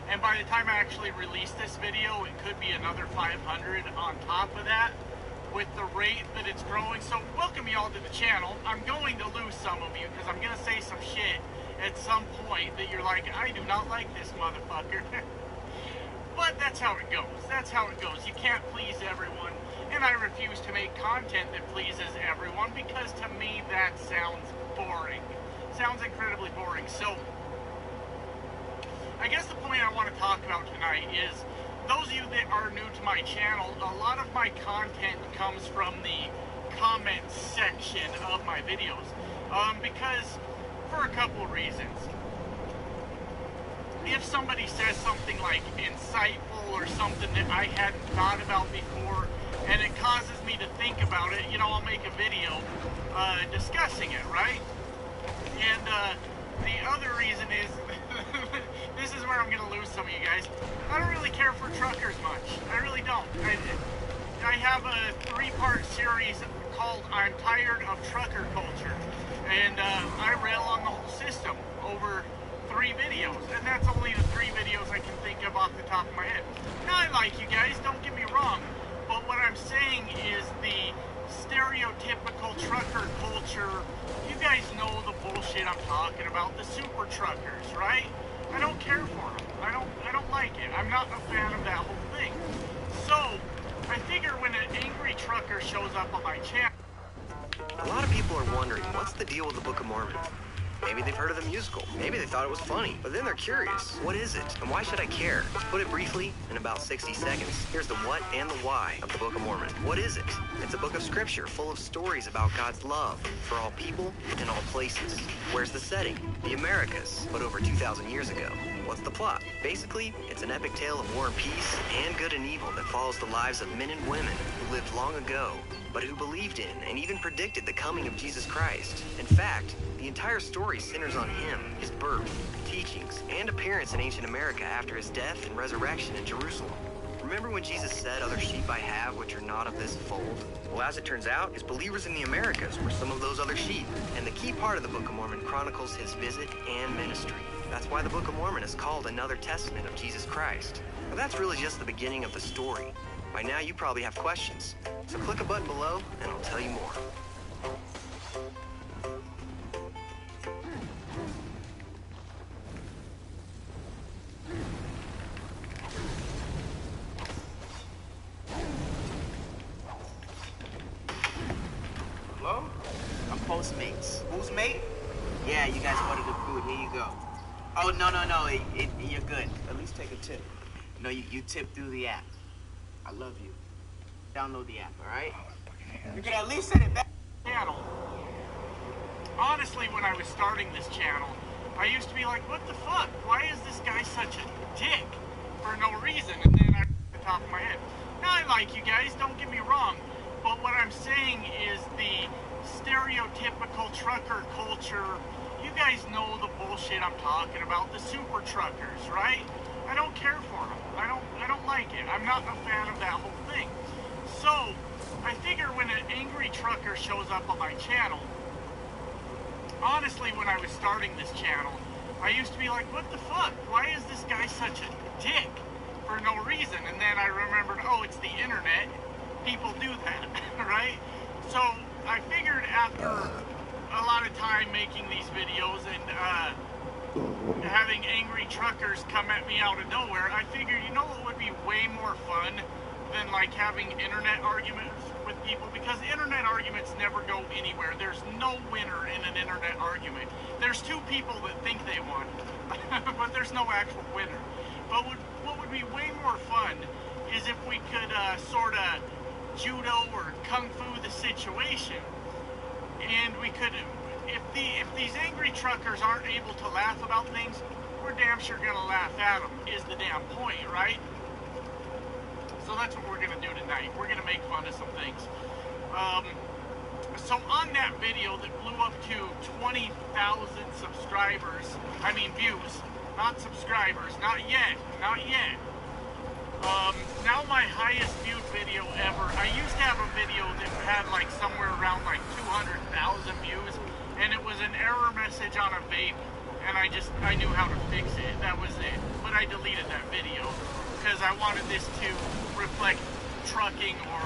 And by the time I actually release this video, it could be another 500 on top of that with the rate that it's growing. So welcome you all to the channel. I'm going to lose some of you because I'm going to say some shit at some point that you're like, I do not like this motherfucker. But that's how it goes. That's how it goes. You can't please everyone. And I refuse to make content that pleases everyone because to me that sounds boring. Sounds incredibly boring. So I guess the point I want to talk about tonight is those of you that are new to my channel, a lot of my content comes from the comment section of my videos. Because for a couple of reasons. If somebody says something like insightful or something that I hadn't thought about before and it causes me to think about it, you know, I'll make a video discussing it, right? And the other reason is, this is where I'm going to lose some of you guys. I don't really care for truckers much. I really don't. I have a 3-part series called I'm Tired of Trucker Culture. And I rail on the whole system over 3 videos. And that's only the 3 videos I can think of off the top of my head. Now, I like you guys, don't get me wrong. But what I'm saying is the stereotypical trucker culture, you guys know the bullshit I'm talking about, the super truckers, right? I don't care for them. I don't like it. I'm not a fan of that whole thing. So, I figure when an angry trucker shows up on my channel... A lot of people are wondering, what's the deal with the Book of Mormon? Maybe they've heard of the musical. Maybe they thought it was funny. But then they're curious. What is it? And why should I care? To put it briefly, in about 60 seconds, here's the what and the why of the Book of Mormon. What is it? It's a book of scripture full of stories about God's love for all people and all places. Where's the setting? The Americas, but over 2,000 years ago. What's the plot? Basically, it's an epic tale of war and peace and good and evil that follows the lives of men and women who lived long ago, but who believed in and even predicted the coming of Jesus Christ. In fact, the entire story centers on him, his birth, teachings, and appearance in ancient America after his death and resurrection in Jerusalem. Remember when Jesus said, "Other sheep I have which are not of this fold"? Well, as it turns out, his believers in the Americas were some of those other sheep. And the key part of the Book of Mormon chronicles his visit and ministry. That's why the Book of Mormon is called another testament of Jesus Christ. But that's really just the beginning of the story. By now, you probably have questions. So click a button below, and I'll tell you more. Hello? I'm Postmates. Who's mate? Yeah, you guys ordered the food. Here you go. Oh, no. You're good. At least take a tip. No, you tip through the app. I love you. Download the app, all right? You can at least send it back. Channel. Honestly, when I was starting this channel, I used to be like, what the fuck? Why is this guy such a dick? For no reason. And then I, at the top of my head. Now, I like you guys, don't get me wrong. But what I'm saying is the stereotypical trucker culture, you guys know the bullshit I'm talking about, the super truckers, right? I don't care for them. I don't like it. I'm not a fan of that whole thing. So, I figure when an angry trucker shows up on my channel, honestly, when I was starting this channel, I used to be like, what the fuck? Why is this guy such a dick? For no reason. And then I remembered, oh, it's the internet. People do that, right? So, I figured after a lot of time making these videos and having angry truckers come at me out of nowhere, I figured, you know what would be way more fun than like having internet arguments with people, because internet arguments never go anywhere. There's no winner in an internet argument. There's 2 people that think they won, but there's no actual winner. But what would be way more fun is if we could sort of judo or kung fu the situation, and we could if these angry truckers aren't able to laugh about things, we're damn sure gonna laugh at them, is the damn point, right? So that's what we're gonna do tonight. We're gonna make fun of some things. So on that video that blew up to 20,000 subscribers, I mean views, not subscribers, not yet. Now my highest viewed video ever, I used to have a video that had like somewhere around like 200,000 views, and it was an error message on a vape, and I knew how to fix it, that was it. But I deleted that video, because I wanted this to reflect trucking or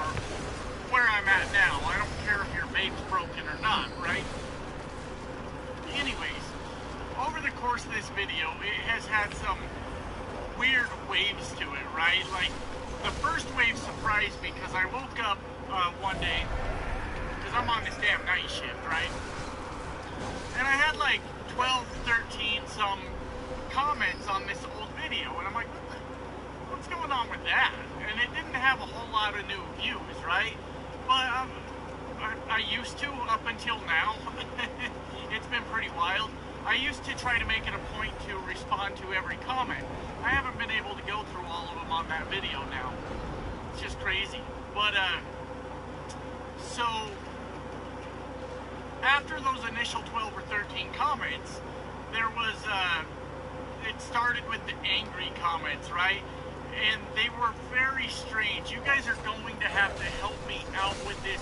where I'm at now. I don't care if your vape's broken or not, right? Anyways, over the course of this video, it has had some weird waves to it, right? Like, the first wave surprised me because I woke up one day, because I'm on this damn night shift, right? And I had like 12, 13 some comments on this old video, and I'm like, what's going on with that? And it didn't have a whole lot of new views, right? But I used to up until now. It's been pretty wild. I used to try to make it a point to respond to every comment. I haven't been able to go through all of them on that video now. It's just crazy. But, so, after those initial 12 or 13 comments, there was, it started with the angry comments, right? And they were very strange. You guys are going to have to help me out with this,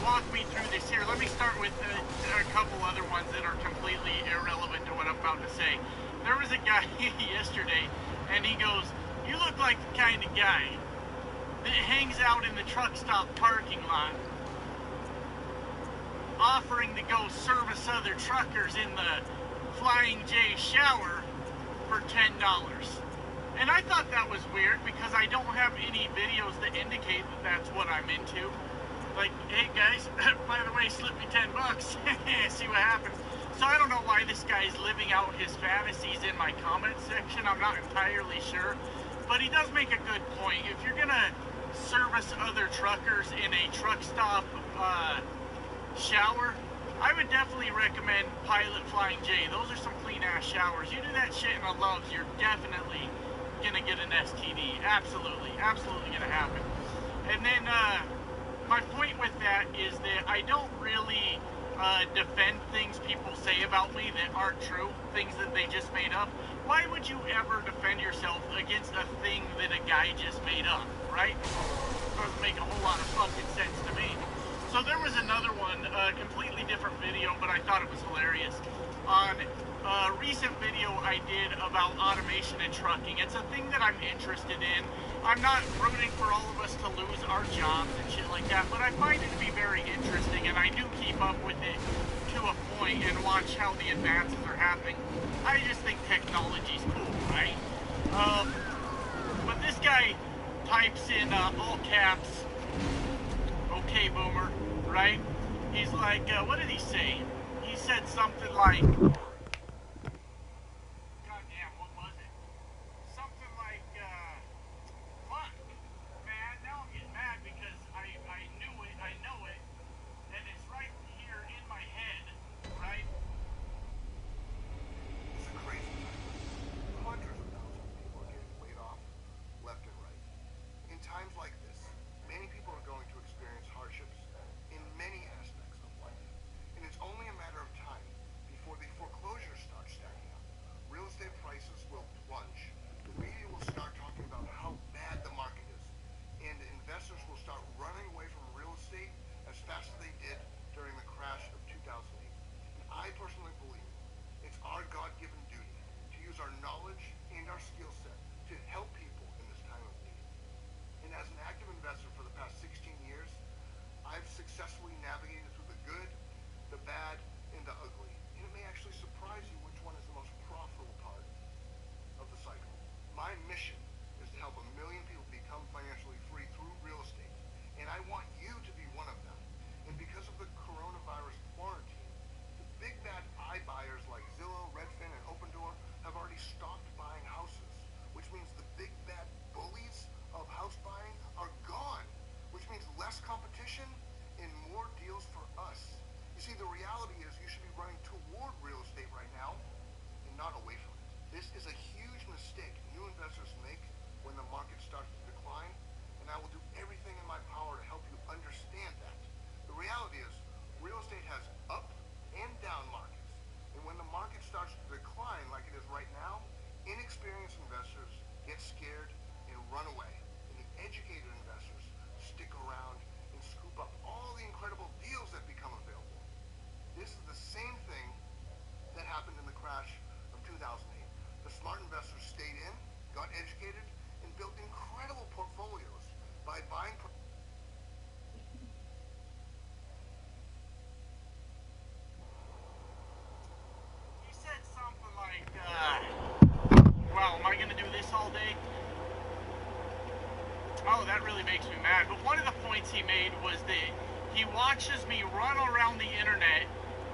walk me through this here. Let me start with a couple other ones that are completely irrelevant to what I'm about to say. There was a guy yesterday, and he goes, "You look like the kind of guy that hangs out in the truck stop parking lot, offering to go service other truckers in the Flying J shower for $10. And I thought that was weird because I don't have any videos that indicate that that's what I'm into. Like, hey guys, by the way, slip me $10, see what happens. So I don't know why this guy's living out his fantasies in my comment section. I'm not entirely sure. But he does make a good point. If you're gonna service other truckers in a truck stop shower, I would definitely recommend Pilot Flying J. Those are some clean ass showers. You do that shit in the Loves, you're definitely gonna get an STD. Absolutely gonna happen. And then my point with that is that I don't really defend things people say about me that aren't true, things that they just made up. Why would you ever defend yourself against a thing that a guy just made up, right? Doesn't make a whole lot of fucking sense to me. So there was another one, a completely different video, but I thought it was hilarious. On a recent video I did about automation in trucking. It's a thing that I'm interested in. I'm not rooting for all of us to lose our jobs and shit like that, but I find it to be very interesting, and I do keep up with it to a point and watch how the advances are happening. I just think technology's cool, right? But this guy types in all caps, "Okay, boomer," right? He's like, what did he say? He said something like, goddamn, what was it? Something like, fuck, man, now I'm getting mad because I knew it, I know it, and it's right here in my head, right? It's a crazy time. Hundreds of thousands of people are getting laid off left and right. In times like this, many people are going to experience hardships in many aspects of life. And it's only a matter of time before the foreclosures start stacking up. Real estate prices will plunge. The media will start talking about how bad the market is. And investors will start running away from real estate as fast as they did during the crash of 2008. And I personally believe it's our God-given duty to use our knowledge and our skill set to help people in this time of need. And as an active investor for the past 16 years, I've successfully navigated through the good, the bad, and the ugly. And it may actually surprise you which one is the most profitable part of the cycle. My mission is to help 1 million people become financially free through real estate. And I want you to be one of them. And because of the coronavirus quarantine, the big bad iBuyers like Zillow, Redfin, and Opendoor have already stopped buying houses, which means the big bad bullies of house buying are gone. that really makes me mad. But one of the points he made was that he watches me run around the internet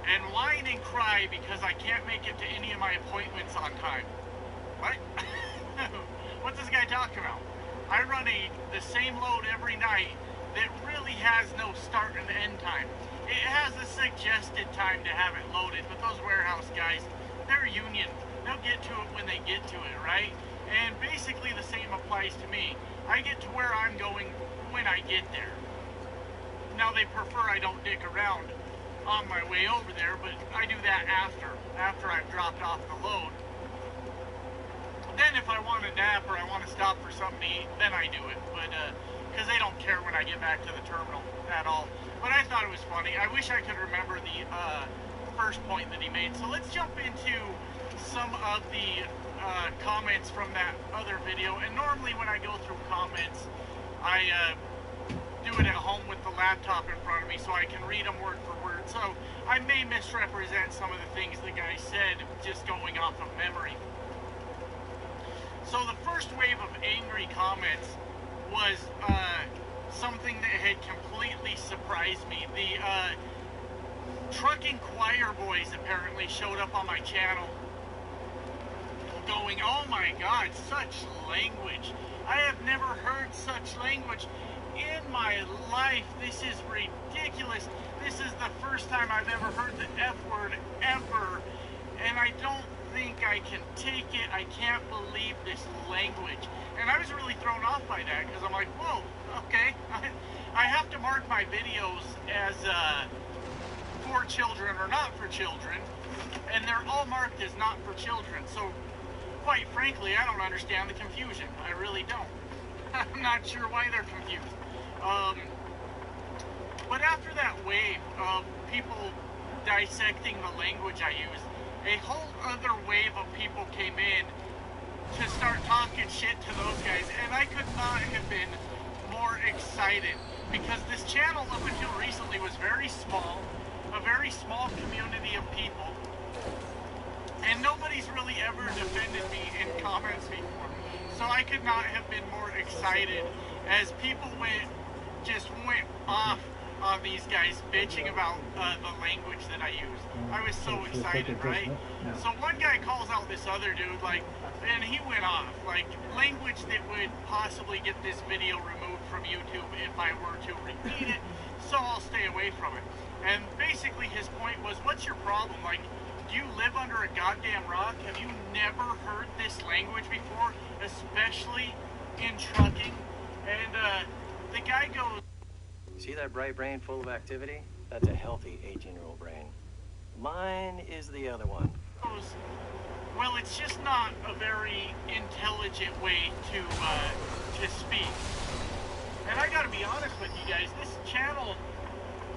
and whine and cry because I can't make it to any of my appointments on time. What? What's this guy talking about? I run the same load every night that really has no start and end time. It has a suggested time to have it loaded, but those warehouse guys, they're union. They'll get to it when they get to it, right? And basically the same applies to me. I get to where I'm going when I get there. Now they prefer I don't dick around on my way over there, but I do that after I've dropped off the load. Then if I want a nap or I want to stop for something to eat, then I do it. But because they don't care when I get back to the terminal at all. But I thought it was funny. I wish I could remember the first point that he made. So let's jump into some of the comments from that other video. And normally when I go through comments, I do it at home with the laptop in front of me so I can read them word for word. So I may misrepresent some of the things the guy said just going off of memory. So the first wave of angry comments was something that had completely surprised me. The trucking choir boys apparently showed up on my channel going, oh my god, such language. I have never heard such language in my life. This is ridiculous. This is the first time I've ever heard the F word ever. And I don't think I can take it. I can't believe this language. And I was really thrown off by that because I'm like, whoa, okay. I have to mark my videos as for children or not for children, and they're all marked as not for children. So quite frankly, I don't understand the confusion. I really don't. I'm not sure why they're confused. But after that wave of people dissecting the language I use, a whole other wave of people came in to start talking shit to those guys, and I could not have been more excited because this channel up until recently was very small, a very small community of people, and nobody's really ever defended me in comments before. So I could not have been more excited as people just went off on these guys bitching about the language that I use. I was so excited, right? So one guy calls out this other dude, like, and he went off, like, language that would possibly get this video removed from YouTube if I were to repeat it, so I'll stay away from it. And basically his point was, what's your problem? Like, do you live under a goddamn rock? Have you never heard this language before, especially in trucking? And the guy goes, See that bright brain full of activity? That's a healthy 18-year-old brain. Mine is the other one. Well, it's just not a very intelligent way to speak. And I gotta be honest with you guys, this channel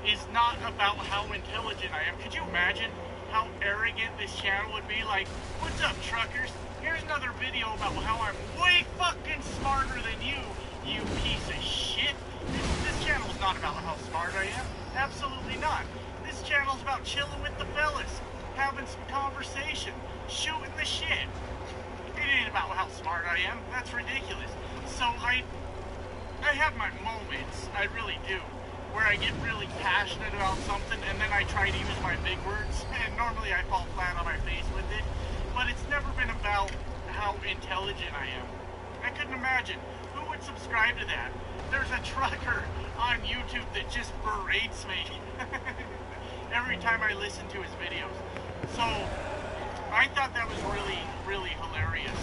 is not about how intelligent I am. Could you imagine how arrogant this channel would be? Like, what's up, truckers? Here's another video about how I'm way fucking smarter than you, you piece of shit. This channel is not about how smart I am. Absolutely not. This channel is about chilling with the fellas, having some conversation, shooting the shit. It ain't about how smart I am. That's ridiculous. So I have my moments, I really do, where I get really passionate about something and then I try to use my big words, and normally I fall flat on my face with it. But it's never been about how intelligent I am. I couldn't imagine. Who would subscribe to that? There's a trucker on YouTube that just berates me every time I listen to his videos. So I thought that was really, really hilarious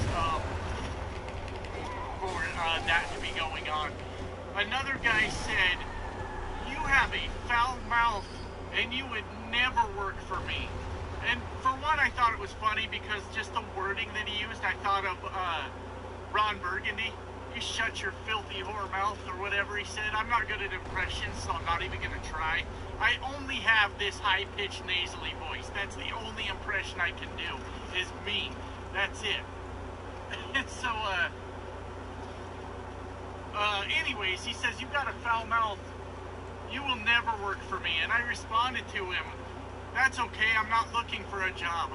for that to be going on. Another guy said, you have a foul mouth and you would never work for me. And for one, I thought it was funny because just the wording that he used, I thought of Ron Burgundy. You shut your filthy whore mouth, or whatever he said. I'm not good at impressions, so I'm not even going to try. I only have this high-pitched nasally voice. That's the only impression I can do, is me. That's it. So, anyways, he says, you've got a foul mouth. You will never work for me. And I responded to him, that's okay, I'm not looking for a job.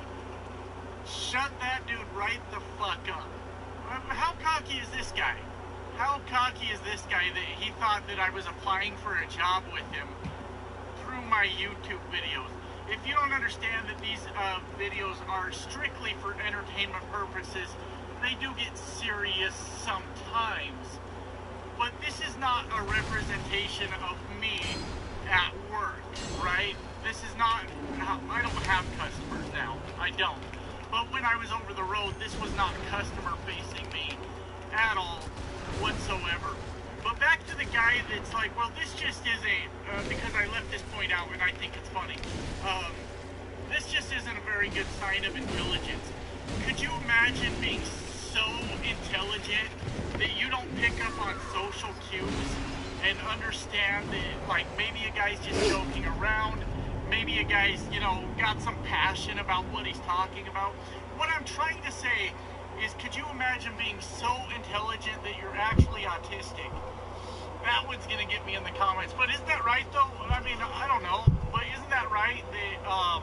Shut that dude right the fuck up. How cocky is this guy? How cocky is this guy that he thought that I was applying for a job with him through my YouTube videos? If you don't understand that these videos are strictly for entertainment purposes, they do get serious sometimes. But this is not a representation of me at work, right? This is not, I don't have customers now, I don't. But when I was over the road, this was not customer facing me at all whatsoever. But back to the guy that's like, well, this just isn't, because I left this point out and I think it's funny. This just isn't a very good sign of intelligence. Could you imagine being so intelligent that you don't pick up on social cues and understand that, like, maybe a guy's just joking around, maybe a guy's, you know, got some passion about what he's talking about. What I'm trying to say is, could you imagine being so intelligent that you're actually autistic? That one's gonna get me in the comments. But isn't that right, though? I mean, I don't know, but isn't that right that,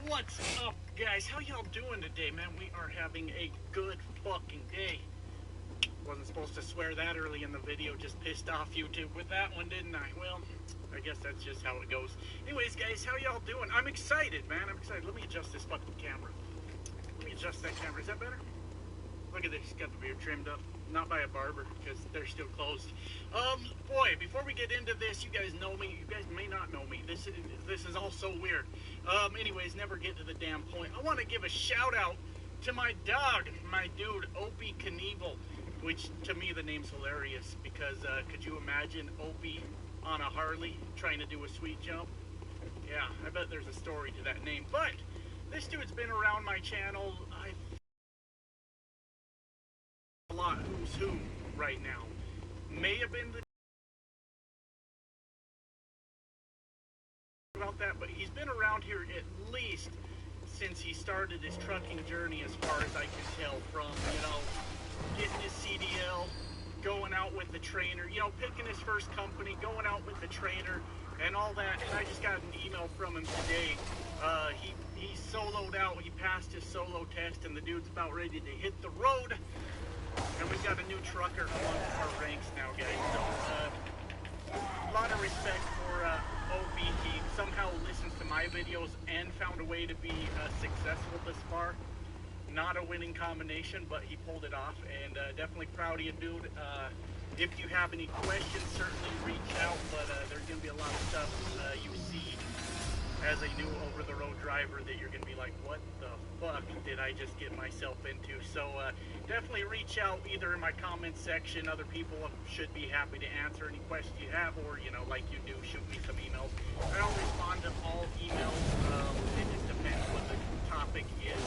what's up, guys? How y'all doing today, man? We are having a good fucking day. Wasn't supposed to swear that early in the video. Just pissed off YouTube with that one, didn't I? Well, I guess that's just how it goes. Anyways, guys, how y'all doing? I'm excited, man. I'm excited. Let me adjust this fucking camera. Let me adjust that camera. Is that better? Look at this. Got the beard trimmed up. Not by a barber, because they're still closed. Boy, before we get into this, you guys know me. You guys may not know me. This is all so weird. Anyways, never get to the damn point. I want to give a shout out to my dog, my dude, Opie Knievel, which to me the name's hilarious because could you imagine Opie on a Harley trying to do a sweet jump? Yeah, I bet there's a story to that name. But this dude's been around my channel. A lot who's who right now. May have been the about that, but he's been around here at least since he started his trucking journey, as far as I can tell, from, you know, getting his CDL, going out with the trainer, you know, picking his first company, going out with the trainer, and all that. And I just got an email from him today. He soloed out, he passed his solo test, and the dude's about ready to hit the road. And we've got a new trucker amongst our ranks now, guys. So, a lot of respect for OB. He somehow listens to my videos and found a way to be successful this far. Not a winning combination, but he pulled it off, and definitely proud of you, dude. If you have any questions, certainly reach out, but there's going to be a lot of stuff you see as a new over-the-road driver that you're going to be like, what the fuck did I just get myself into? So definitely reach out either in my comments section. Other people should be happy to answer any questions you have, or, you know, like you do, shoot me some emails. I don't respond to all emails. It just depends what the topic is.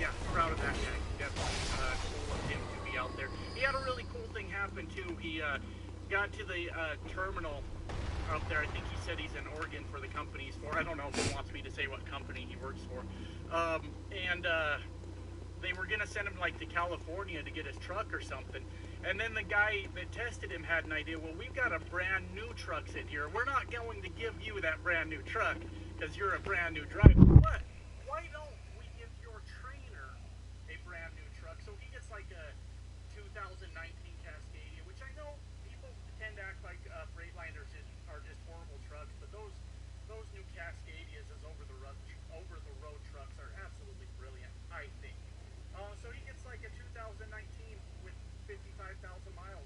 Yeah, proud of that guy. Definitely cool of him to be out there. He had a really cool thing happen, too. He got to the terminal up there. I think he said he's in Oregon for the company he's for. I don't know if he wants me to say what company he works for. They were going to send him, like, to California to get his truck or something. And then the guy that tested him had an idea. Well, we've got a brand new truck sitting here. We're not going to give you that brand new truck because you're a brand new driver. But why don't we give your trainer a brand new truck? So he gets, like, a 2019 Cascadia, which I know people tend to act like Freightliners are just horrible trucks, but those new Cascadias as over-the-road trucks are absolutely brilliant, I think. So he gets like a 2019 with 55,000 miles